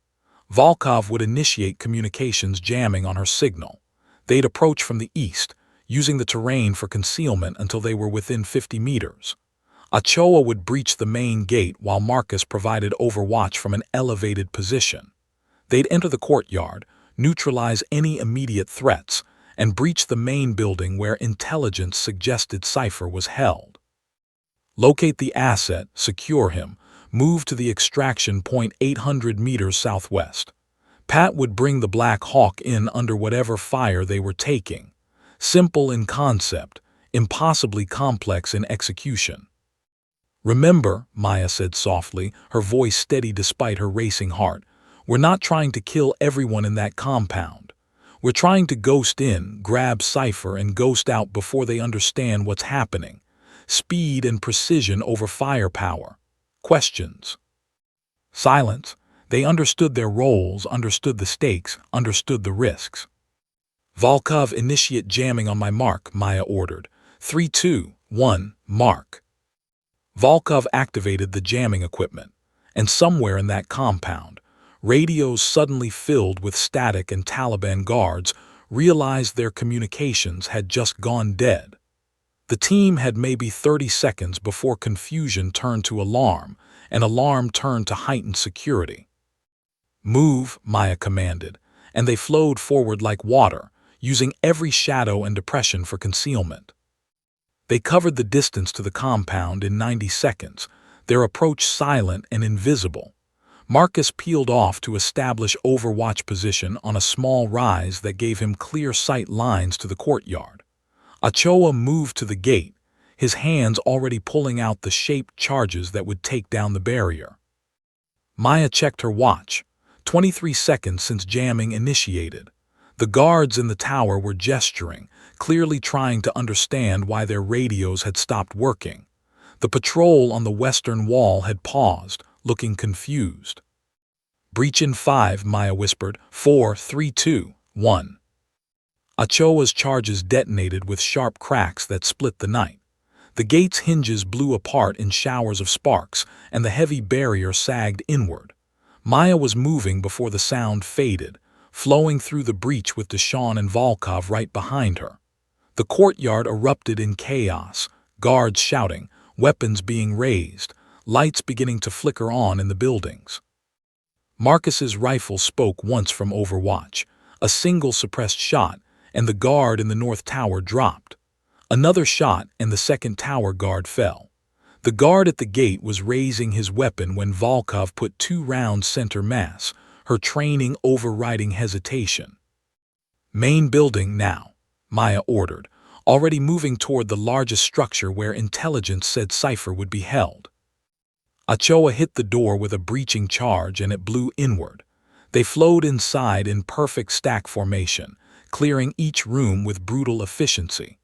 Volkov would initiate communications jamming on her signal. They'd approach from the east, using the terrain for concealment until they were within 50 meters. Ochoa would breach the main gate while Marcus provided overwatch from an elevated position. They'd enter the courtyard, neutralize any immediate threats, and breach the main building where intelligence suggested Cypher was held. Locate the asset, secure him, move to the extraction point 800 meters southwest. Pat would bring the Black Hawk in under whatever fire they were taking. Simple in concept, impossibly complex in execution. Remember, Maya said softly, her voice steady despite her racing heart, we're not trying to kill everyone in that compound. We're trying to ghost in, grab Cypher, and ghost out before they understand what's happening. Speed and precision over firepower. Questions. Silence. They understood their roles, understood the stakes, understood the risks. Volkov, initiate jamming on my mark, Maya ordered. 3, 2, 1, mark. Volkov activated the jamming equipment, and somewhere in that compound, radios suddenly filled with static, and Taliban guards realized their communications had just gone dead. The team had maybe 30 seconds before confusion turned to alarm, and alarm turned to heightened security. Move, Maya commanded, and they flowed forward like water, using every shadow and depression for concealment. They covered the distance to the compound in 90 seconds, their approach silent and invisible. Marcus peeled off to establish overwatch position on a small rise that gave him clear sight lines to the courtyard. Ochoa moved to the gate, his hands already pulling out the shaped charges that would take down the barrier. Maya checked her watch. 23 seconds since jamming initiated. The guards in the tower were gesturing, clearly trying to understand why their radios had stopped working. The patrol on the western wall had paused, looking confused. Breach in 5, Maya whispered. 4, 3, 2, 1. Ochoa's charges detonated with sharp cracks that split the night. The gate's hinges blew apart in showers of sparks, and the heavy barrier sagged inward. Maya was moving before the sound faded, flowing through the breach with Deshawn and Volkov right behind her. The courtyard erupted in chaos, guards shouting, weapons being raised, lights beginning to flicker on in the buildings. Marcus's rifle spoke once from Overwatch, a single suppressed shot, and the guard in the north tower dropped. Another shot, and the second tower guard fell. The guard at the gate was raising his weapon when Volkov put 2 rounds center mass, her training overriding hesitation. Main building now, Maya ordered, already moving toward the largest structure where intelligence said Cypher would be held. Ochoa hit the door with a breaching charge and it blew inward. They flowed inside in perfect stack formation, clearing each room with brutal efficiency.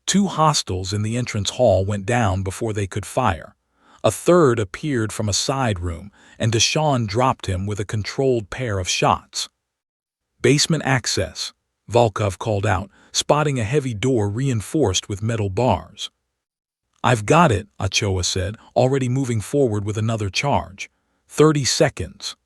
2 hostiles in the entrance hall went down before they could fire. A third appeared from a side room, and Deshawn dropped him with a controlled pair of shots. Basement access, Volkov called out, spotting a heavy door reinforced with metal bars. I've got it, Ochoa said, already moving forward with another charge. 30 seconds.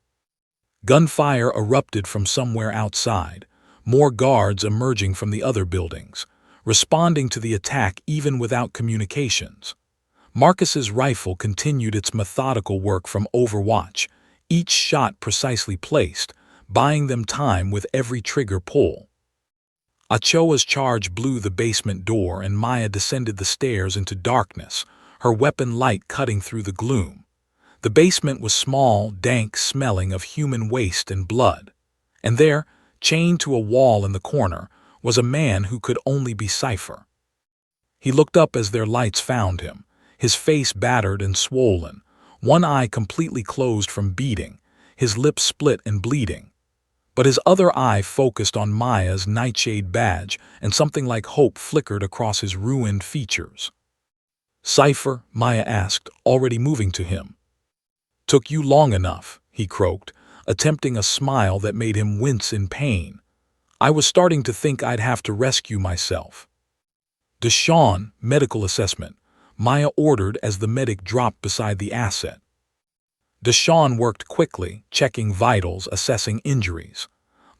Gunfire erupted from somewhere outside, more guards emerging from the other buildings, responding to the attack even without communications. Marcus's rifle continued its methodical work from Overwatch, each shot precisely placed, buying them time with every trigger pull. Ochoa's charge blew the basement door and Maya descended the stairs into darkness, her weapon light cutting through the gloom. The basement was small, dank, smelling of human waste and blood. And there, chained to a wall in the corner, was a man who could only be Cypher. He looked up as their lights found him, his face battered and swollen, one eye completely closed from beating, his lips split and bleeding. But his other eye focused on Maya's Nightshade badge, and something like hope flickered across his ruined features. Cypher, Maya asked, already moving to him. Took you long enough, he croaked, attempting a smile that made him wince in pain. I was starting to think I'd have to rescue myself. Deshawn, medical assessment, Maya ordered as the medic dropped beside the asset. Deshawn worked quickly, checking vitals, assessing injuries.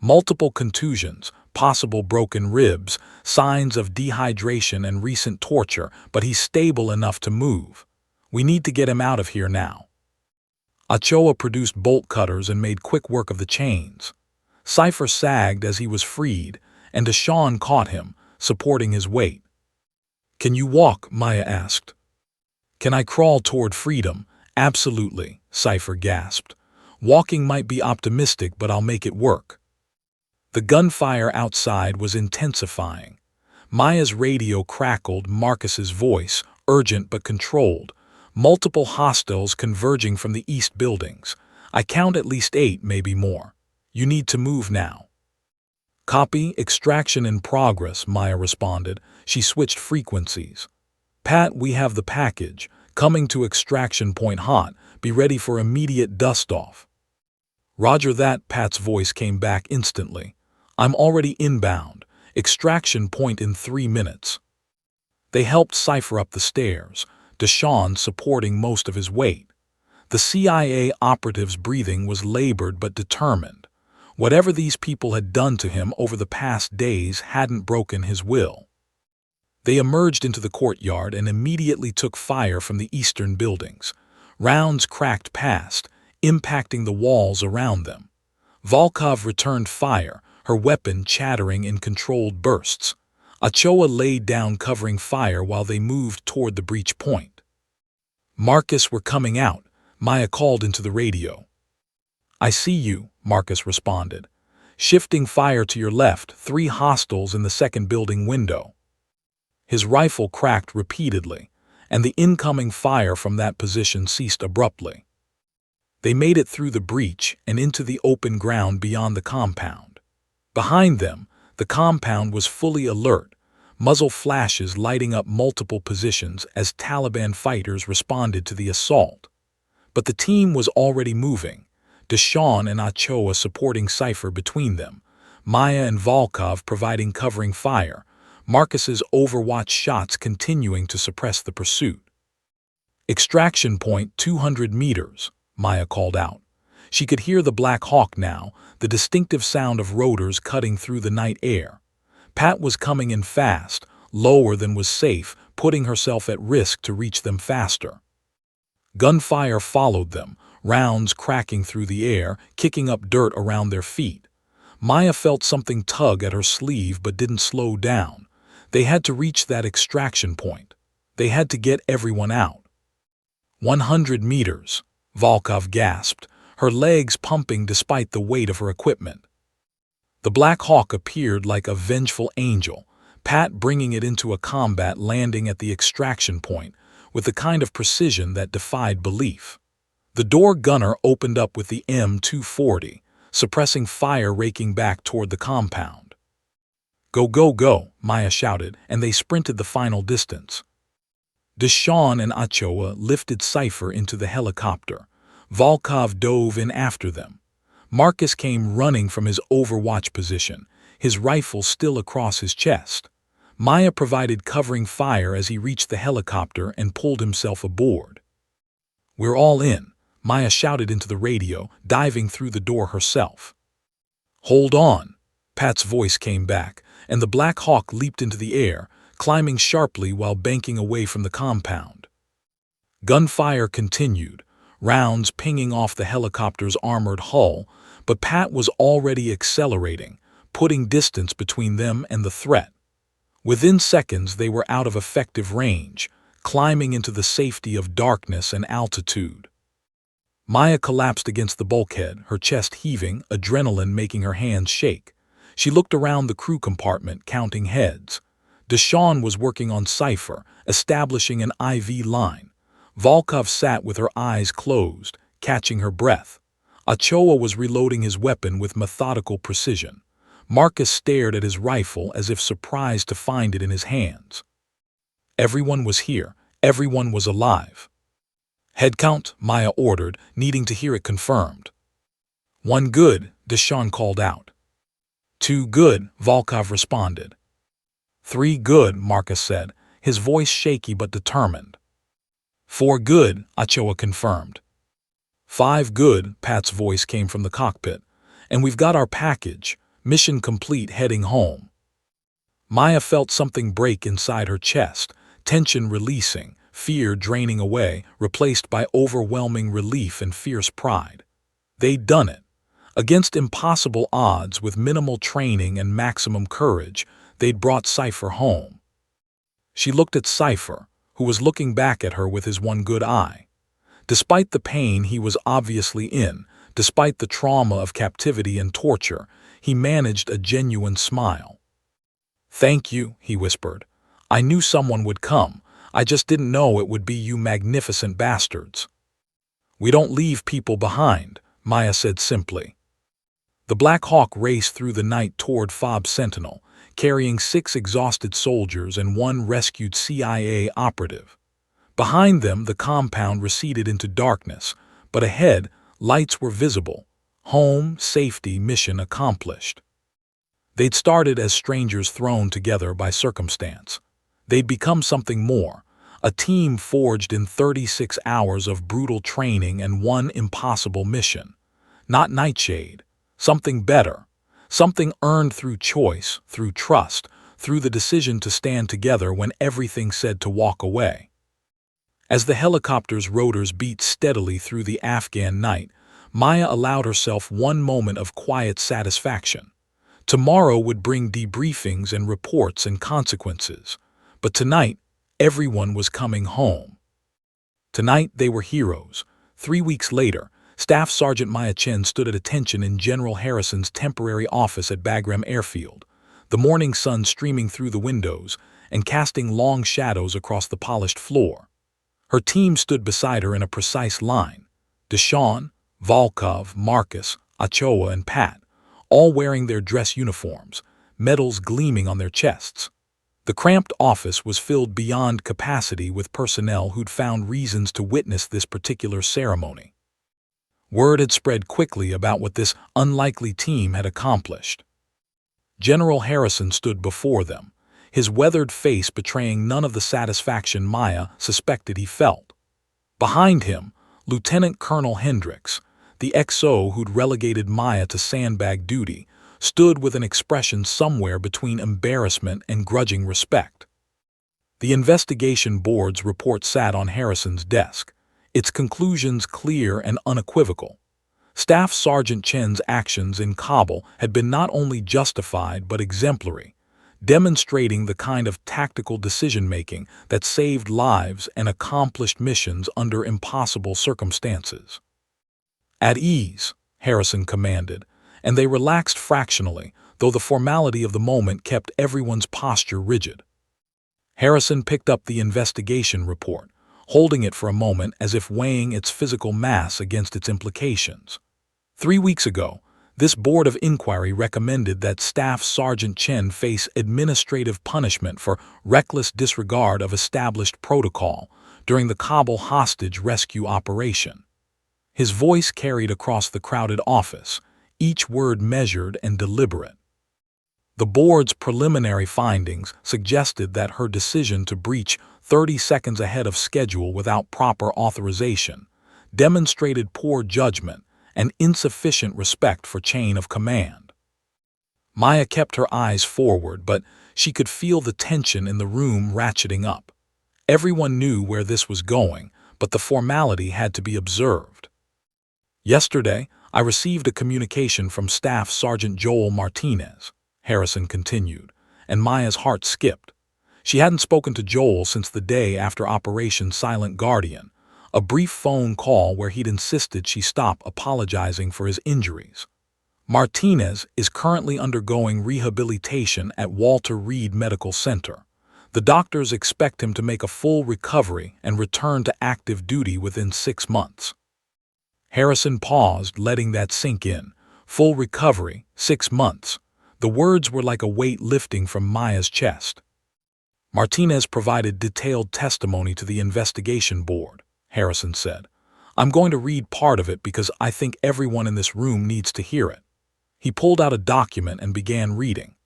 Multiple contusions, possible broken ribs, signs of dehydration and recent torture, but he's stable enough to move. We need to get him out of here now. Ochoa produced bolt cutters and made quick work of the chains. Cypher sagged as he was freed, and Deshawn caught him, supporting his weight. "Can you walk?" Maya asked. "Can I crawl toward freedom?" "Absolutely," Cypher gasped. "Walking might be optimistic, but I'll make it work." The gunfire outside was intensifying. Maya's radio crackled, Marcus's voice, urgent but controlled. Multiple hostiles converging from the east buildings. "I count at least 8, maybe more. You need to move now." "Copy, extraction in progress," Maya responded. She switched frequencies. "Pat, we have the package. Coming to extraction point hot. Be ready for immediate dust-off." "Roger that," Pat's voice came back instantly. "I'm already inbound. Extraction point in 3 minutes." They helped Cypher up the stairs, Deshawn supporting most of his weight. The CIA operative's breathing was labored but determined. Whatever these people had done to him over the past days hadn't broken his will. They emerged into the courtyard and immediately took fire from the eastern buildings. Rounds cracked past, impacting the walls around them. Volkov returned fire, her weapon chattering in controlled bursts. Ochoa laid down covering fire while they moved toward the breach point. "Marcus, we're coming out," Maya called into the radio. "I see you," Marcus responded. "Shifting fire to your left, 3 hostiles in the second building window." His rifle cracked repeatedly, and the incoming fire from that position ceased abruptly. They made it through the breach and into the open ground beyond the compound. Behind them, the compound was fully alert, muzzle flashes lighting up multiple positions as Taliban fighters responded to the assault. But the team was already moving, Deshawn and Ochoa supporting Cypher between them, Maya and Volkov providing covering fire, Marcus's overwatch shots continuing to suppress the pursuit. "Extraction point 200 meters, Maya called out. She could hear the Black Hawk now, the distinctive sound of rotors cutting through the night air. Pat was coming in fast, lower than was safe, putting herself at risk to reach them faster. Gunfire followed them, rounds cracking through the air, kicking up dirt around their feet. Maya felt something tug at her sleeve but didn't slow down. They had to reach that extraction point. They had to get everyone out. 100 meters, Volkov gasped, her legs pumping despite the weight of her equipment. The Black Hawk appeared like a vengeful angel, Pat bringing it into a combat landing at the extraction point with the kind of precision that defied belief. The door gunner opened up with the M240, suppressing fire raking back toward the compound. "Go, go, go," Maya shouted, and they sprinted the final distance. Deshawn and Ochoa lifted Cypher into the helicopter. Volkov dove in after them. Marcus came running from his overwatch position, his rifle still across his chest. Maya provided covering fire as he reached the helicopter and pulled himself aboard. "We're all in," Maya shouted into the radio, diving through the door herself. "Hold on," Pat's voice came back, and the Black Hawk leaped into the air, climbing sharply while banking away from the compound. Gunfire continued, rounds pinging off the helicopter's armored hull, but Pat was already accelerating, putting distance between them and the threat. Within seconds they were out of effective range, climbing into the safety of darkness and altitude. Maya collapsed against the bulkhead, her chest heaving, adrenaline making her hands shake. She looked around the crew compartment, counting heads. Deshawn was working on Cypher, establishing an IV line. Volkov sat with her eyes closed, catching her breath. Ochoa was reloading his weapon with methodical precision. Marcus stared at his rifle as if surprised to find it in his hands. Everyone was here. Everyone was alive. "Head count," Maya ordered, needing to hear it confirmed. "1 good," Deshawn called out. 2 good, Volkov responded. 3 good, Marcus said, his voice shaky but determined. 4 good, Ochoa confirmed. 5 good, Pat's voice came from the cockpit. And we've got our package. Mission complete, heading home. Maya felt something break inside her chest, tension releasing, fear draining away, replaced by overwhelming relief and fierce pride. They'd done it. Against impossible odds, with minimal training and maximum courage, they'd brought Cypher home. She looked at Cypher, who was looking back at her with his one good eye. Despite the pain he was obviously in, despite the trauma of captivity and torture, he managed a genuine smile. "Thank you," he whispered. "I knew someone would come. I just didn't know it would be you magnificent bastards." "We don't leave people behind," Maya said simply. The Black Hawk raced through the night toward Fob Sentinel, carrying 6 exhausted soldiers and 1 rescued CIA operative. Behind them, the compound receded into darkness, but ahead, lights were visible. Home, safety, mission accomplished. They'd started as strangers thrown together by circumstance. They'd become something more, a team forged in 36 hours of brutal training and 1 impossible mission. Not Nightshade, something better, something earned through choice, through trust, through the decision to stand together when everything said to walk away. As the helicopter's rotors beat steadily through the Afghan night, Maya allowed herself one moment of quiet satisfaction. Tomorrow would bring debriefings and reports and consequences, but tonight, everyone was coming home. Tonight, they were heroes. 3 weeks later, Staff Sergeant Maya Chen stood at attention in General Harrison's temporary office at Bagram Airfield, the morning sun streaming through the windows and casting long shadows across the polished floor. Her team stood beside her in a precise line: Deshawn, Volkov, Marcus, Ochoa, and Pat, all wearing their dress uniforms, medals gleaming on their chests. The cramped office was filled beyond capacity with personnel who'd found reasons to witness this particular ceremony. Word had spread quickly about what this unlikely team had accomplished. General Harrison stood before them, his weathered face betraying none of the satisfaction Maya suspected he felt. Behind him, Lieutenant Colonel Hendricks, the XO who'd relegated Maya to sandbag duty, stood with an expression somewhere between embarrassment and grudging respect. The investigation board's report sat on Harrison's desk, its conclusions clear and unequivocal. Staff Sergeant Chen's actions in Kabul had been not only justified but exemplary, demonstrating the kind of tactical decision-making that saved lives and accomplished missions under impossible circumstances. "At ease," Harrison commanded, and they relaxed fractionally, though the formality of the moment kept everyone's posture rigid. Harrison picked up the investigation report, holding it for a moment as if weighing its physical mass against its implications. 3 weeks ago, this board of inquiry recommended that Staff Sergeant Chen face administrative punishment for reckless disregard of established protocol during the Kabul hostage rescue operation. His voice carried across the crowded office, each word measured and deliberate. The board's preliminary findings suggested that her decision to breach 30 seconds ahead of schedule without proper authorization demonstrated poor judgment and insufficient respect for chain of command. Maya kept her eyes forward, but she could feel the tension in the room ratcheting up. Everyone knew where this was going, but the formality had to be observed. "Yesterday, I received a communication from Staff Sergeant Joel Martinez," Harrison continued, and Maya's heart skipped. She hadn't spoken to Joel since the day after Operation Silent Guardian, a brief phone call where he'd insisted she stop apologizing for his injuries. "Martinez is currently undergoing rehabilitation at Walter Reed Medical Center. The doctors expect him to make a full recovery and return to active duty within 6 months." Harrison paused, letting that sink in. Full recovery, 6 months. The words were like a weight lifting from Maya's chest. "Martinez provided detailed testimony to the investigation board," Harrison said. "I'm going to read part of it because I think everyone in this room needs to hear it." He pulled out a document and began reading.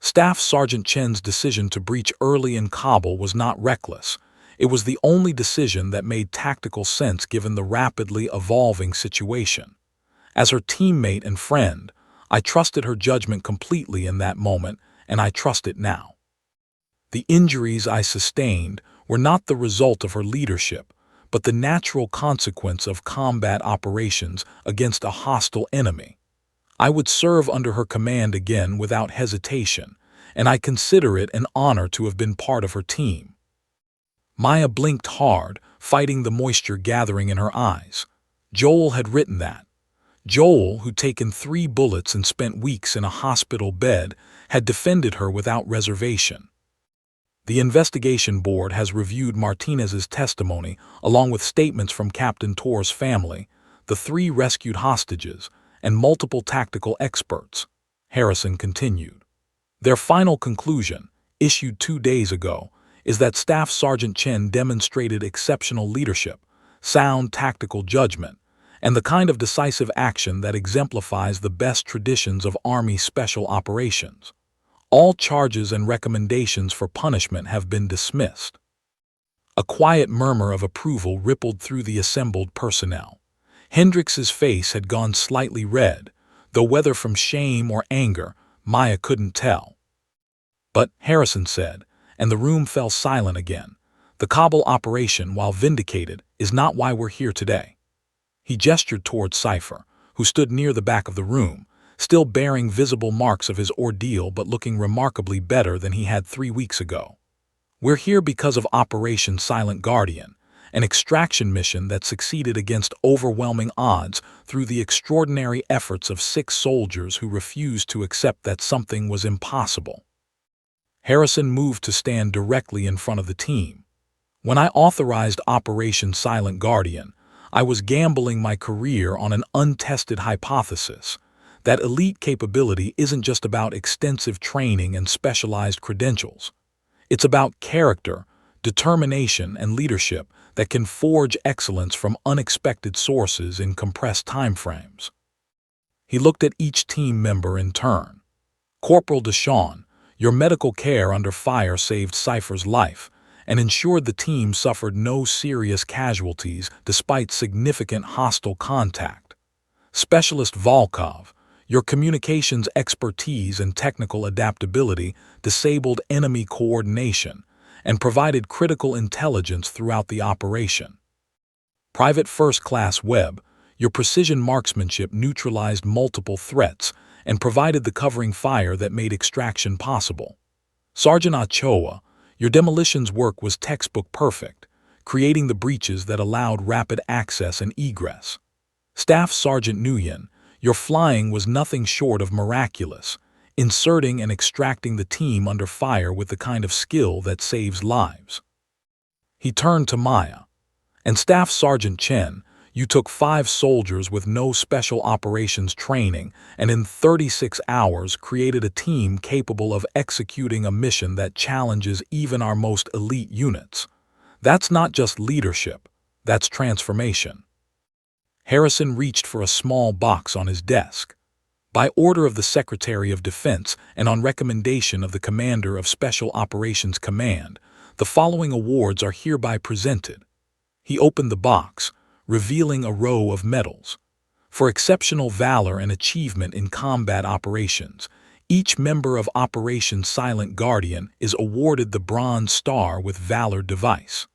Staff Sergeant Chen's decision to breach early in Kabul was not reckless. It was the only decision that made tactical sense given the rapidly evolving situation. As her teammate and friend, I trusted her judgment completely in that moment, and I trust it now. "The injuries I sustained were not the result of her leadership, but the natural consequence of combat operations against a hostile enemy. I would serve under her command again without hesitation, and I consider it an honor to have been part of her team. Maya blinked hard, fighting the moisture gathering in her eyes. Joel had written that. Joel, who'd taken 3 bullets and spent weeks in a hospital bed, had defended her without reservation. The investigation board has reviewed Martinez's testimony along with statements from Captain Tor's family, the 3 rescued hostages, and multiple tactical experts, Harrison continued. Their final conclusion, issued 2 days ago, is that Staff Sergeant Chen demonstrated exceptional leadership, sound tactical judgment, and the kind of decisive action that exemplifies the best traditions of Army Special Operations. All charges and recommendations for punishment have been dismissed. A quiet murmur of approval rippled through the assembled personnel. Hendrix's face had gone slightly red, though whether from shame or anger, Maya couldn't tell. But, Harrison said, and the room fell silent again, the Kabul operation, while vindicated, is not why we're here today. He gestured toward Cypher, who stood near the back of the room, still bearing visible marks of his ordeal but looking remarkably better than he had 3 weeks ago. We're here because of Operation Silent Guardian, an extraction mission that succeeded against overwhelming odds through the extraordinary efforts of 6 soldiers who refused to accept that something was impossible. Harrison moved to stand directly in front of the team. When I authorized Operation Silent Guardian, I was gambling my career on an untested hypothesis that elite capability isn't just about extensive training and specialized credentials. It's about character, determination, and leadership that can forge excellence from unexpected sources in compressed timeframes. He looked at each team member in turn. Corporal Deshawn, your medical care under fire saved Cypher's life and ensured the team suffered no serious casualties despite significant hostile contact. Specialist Volkov, your communications expertise and technical adaptability disabled enemy coordination and provided critical intelligence throughout the operation. Private First Class Webb, your precision marksmanship neutralized multiple threats and provided the covering fire that made extraction possible. Sergeant Ochoa, your demolitions work was textbook perfect, creating the breaches that allowed rapid access and egress. Staff Sergeant Nguyen, your flying was nothing short of miraculous, inserting and extracting the team under fire with the kind of skill that saves lives. He turned to Maya. And Staff Sergeant Chen, you took 5 soldiers with no special operations training and in 36 hours created a team capable of executing a mission that challenges even our most elite units. That's not just leadership, that's transformation. Harrison reached for a small box on his desk. By order of the Secretary of Defense and on recommendation of the Commander of Special Operations Command, the following awards are hereby presented. He opened the box, revealing a row of medals. For exceptional valor and achievement in combat operations, each member of Operation Silent Guardian is awarded the Bronze Star with Valor device.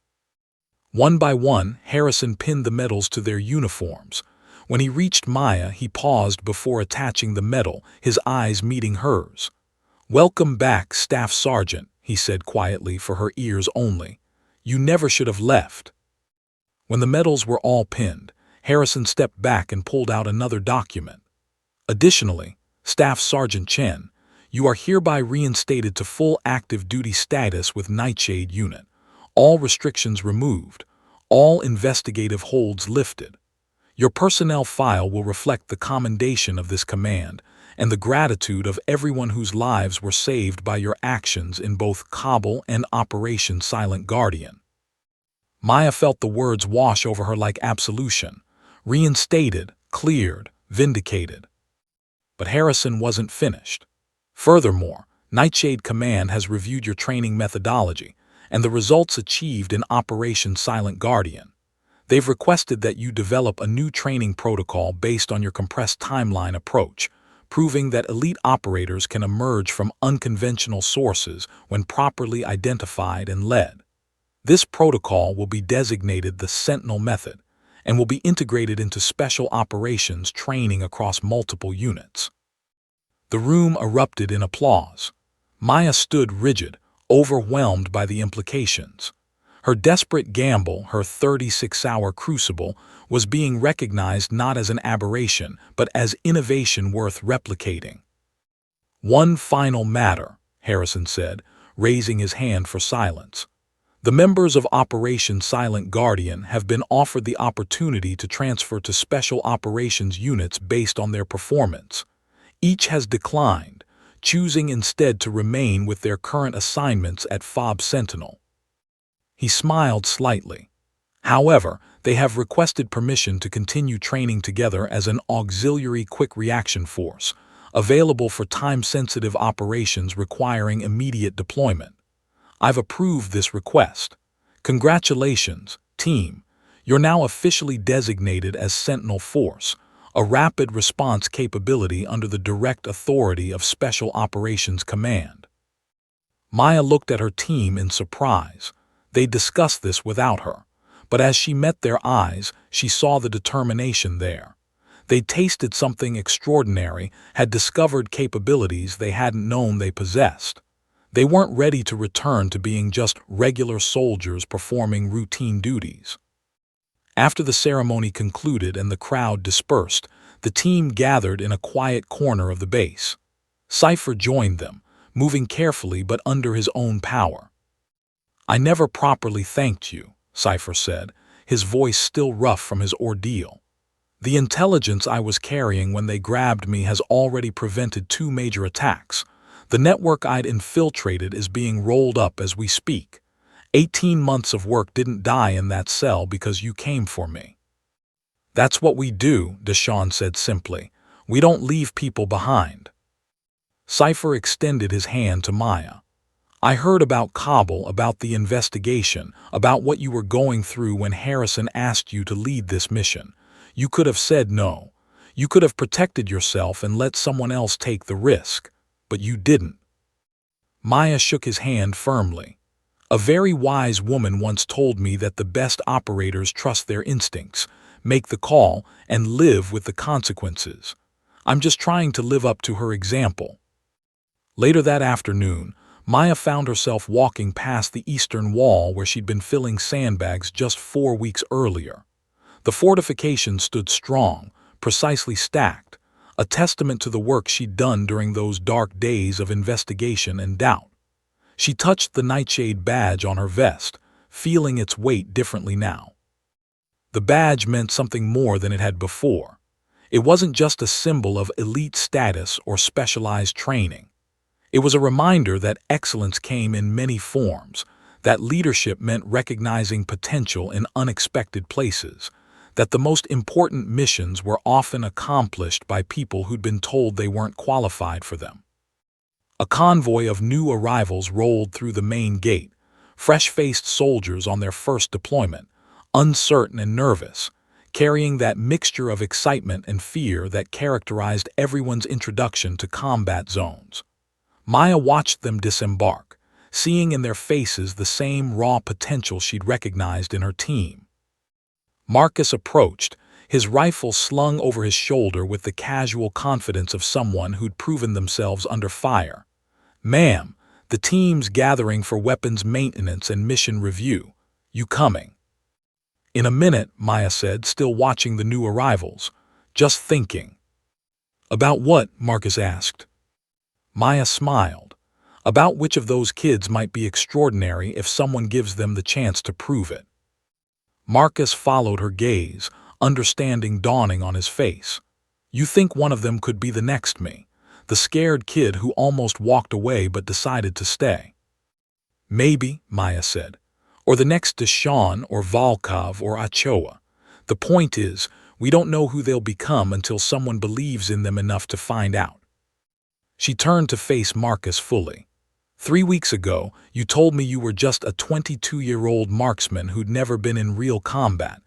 One by one, Harrison pinned the medals to their uniforms. When he reached Maya, he paused before attaching the medal, his eyes meeting hers. "Welcome back, Staff Sergeant," he said quietly for her ears only. "You never should have left." When the medals were all pinned, Harrison stepped back and pulled out another document. Additionally, Staff Sergeant Chen, you are hereby reinstated to full active duty status with Nightshade Unit. All restrictions removed, all investigative holds lifted. Your personnel file will reflect the commendation of this command and the gratitude of everyone whose lives were saved by your actions in both Kabul and Operation Silent Guardian. Maya felt the words wash over her like absolution. Reinstated, cleared, vindicated. But Harrison wasn't finished. Furthermore, Nightshade Command has reviewed your training methodology and the results achieved in Operation Silent Guardian. They've requested that you develop a new training protocol based on your compressed timeline approach, proving that elite operators can emerge from unconventional sources when properly identified and led. This protocol will be designated the Sentinel Method and will be integrated into special operations training across multiple units. The room erupted in applause. Maya stood rigid, overwhelmed by the implications. Her desperate gamble, her 36-hour crucible, was being recognized not as an aberration, but as innovation worth replicating. "One final matter," Harrison said, raising his hand for silence. "The members of Operation Silent Guardian have been offered the opportunity to transfer to Special Operations units based on their performance. Each has declined, choosing instead to remain with their current assignments at FOB Sentinel." He smiled slightly. "However, they have requested permission to continue training together as an auxiliary quick reaction force, available for time-sensitive operations requiring immediate deployment. I've approved this request. Congratulations, team. You're now officially designated as Sentinel Force, a rapid response capability under the direct authority of Special Operations Command." Maya looked at her team in surprise. They discussed this without her, but as she met their eyes, she saw the determination there. They'd tasted something extraordinary, had discovered capabilities they hadn't known they possessed. They weren't ready to return to being just regular soldiers performing routine duties. After the ceremony concluded and the crowd dispersed, the team gathered in a quiet corner of the base. Cypher joined them, moving carefully but under his own power. "I never properly thanked you," Cypher said, his voice still rough from his ordeal. "The intelligence I was carrying when they grabbed me has already prevented 2 major attacks. The network I'd infiltrated is being rolled up as we speak. 18 months of work didn't die in that cell because you came for me." "That's what we do," Deshawn said simply. "We don't leave people behind." Cypher extended his hand to Maya. "I heard about Kabul, about the investigation, about what you were going through when Harrison asked you to lead this mission. You could have said no. You could have protected yourself and let someone else take the risk. But you didn't." Maya shook his hand firmly. "A very wise woman once told me that the best operators trust their instincts, make the call, and live with the consequences. I'm just trying to live up to her example." Later that afternoon, Maya found herself walking past the eastern wall where she'd been filling sandbags just 4 weeks earlier. The fortification stood strong, precisely stacked, a testament to the work she'd done during those dark days of investigation and doubt. She touched the Nightshade badge on her vest, feeling its weight differently now. The badge meant something more than it had before. It wasn't just a symbol of elite status or specialized training. It was a reminder that excellence came in many forms, that leadership meant recognizing potential in unexpected places, that the most important missions were often accomplished by people who'd been told they weren't qualified for them. A convoy of new arrivals rolled through the main gate, fresh-faced soldiers on their first deployment, uncertain and nervous, carrying that mixture of excitement and fear that characterized everyone's introduction to combat zones. Maya watched them disembark, seeing in their faces the same raw potential she'd recognized in her team. Marcus approached, his rifle slung over his shoulder with the casual confidence of someone who'd proven themselves under fire. "Ma'am, the team's gathering for weapons maintenance and mission review. You coming?" "In a minute," Maya said, still watching the new arrivals. "Just thinking." "About what?" Marcus asked. Maya smiled. "About which of those kids might be extraordinary if someone gives them the chance to prove it." Marcus followed her gaze, understanding dawning on his face. "You think one of them could be the next me, the scared kid who almost walked away but decided to stay?" "Maybe," Maya said. "Or the next Deshawn or Volkov or Ochoa. The point is, we don't know who they'll become until someone believes in them enough to find out." She turned to face Marcus fully. 3 weeks ago, you told me you were just a 22-year-old marksman who'd never been in real combat.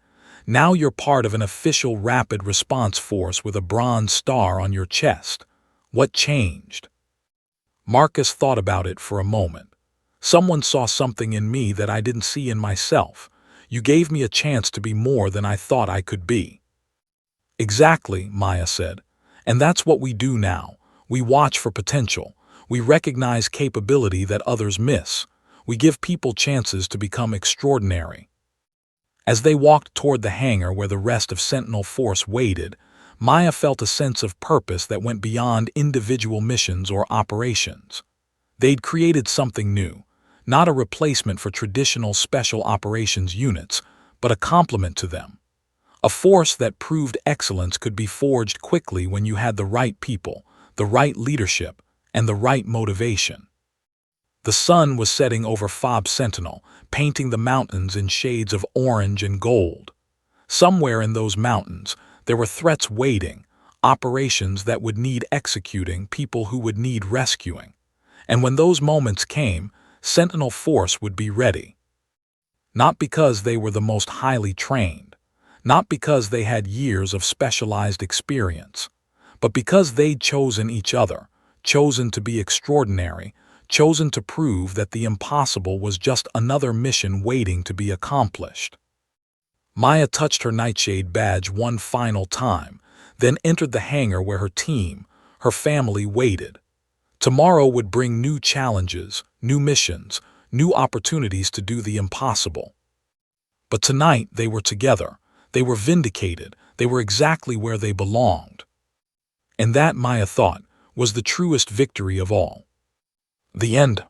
Now you're part of an official rapid response force with a bronze star on your chest. What changed?" Marcus thought about it for a moment. Someone saw something in me that I didn't see in myself. You gave me a chance to be more than I thought I could be." "Exactly," Maya said. "And that's what we do now. We watch for potential. We recognize capability that others miss. We give people chances to become extraordinary." As they walked toward the hangar where the rest of Sentinel Force waited, Maya felt a sense of purpose that went beyond individual missions or operations. They'd created something new, not a replacement for traditional special operations units, but a complement to them. A force that proved excellence could be forged quickly when you had the right people, the right leadership, and the right motivation. The sun was setting over Fob Sentinel, painting the mountains in shades of orange and gold. Somewhere in those mountains, there were threats waiting, operations that would need executing, people who would need rescuing. And when those moments came, Sentinel Force would be ready. Not because they were the most highly trained, not because they had years of specialized experience, but because they'd chosen each other, chosen to be extraordinary, chosen to prove that the impossible was just another mission waiting to be accomplished. Maya touched her Nightshade badge one final time, then entered the hangar where her team, her family waited. Tomorrow would bring new challenges, new missions, new opportunities to do the impossible. But tonight they were together, they were vindicated, they were exactly where they belonged. And that, Maya thought, was the truest victory of all. The end.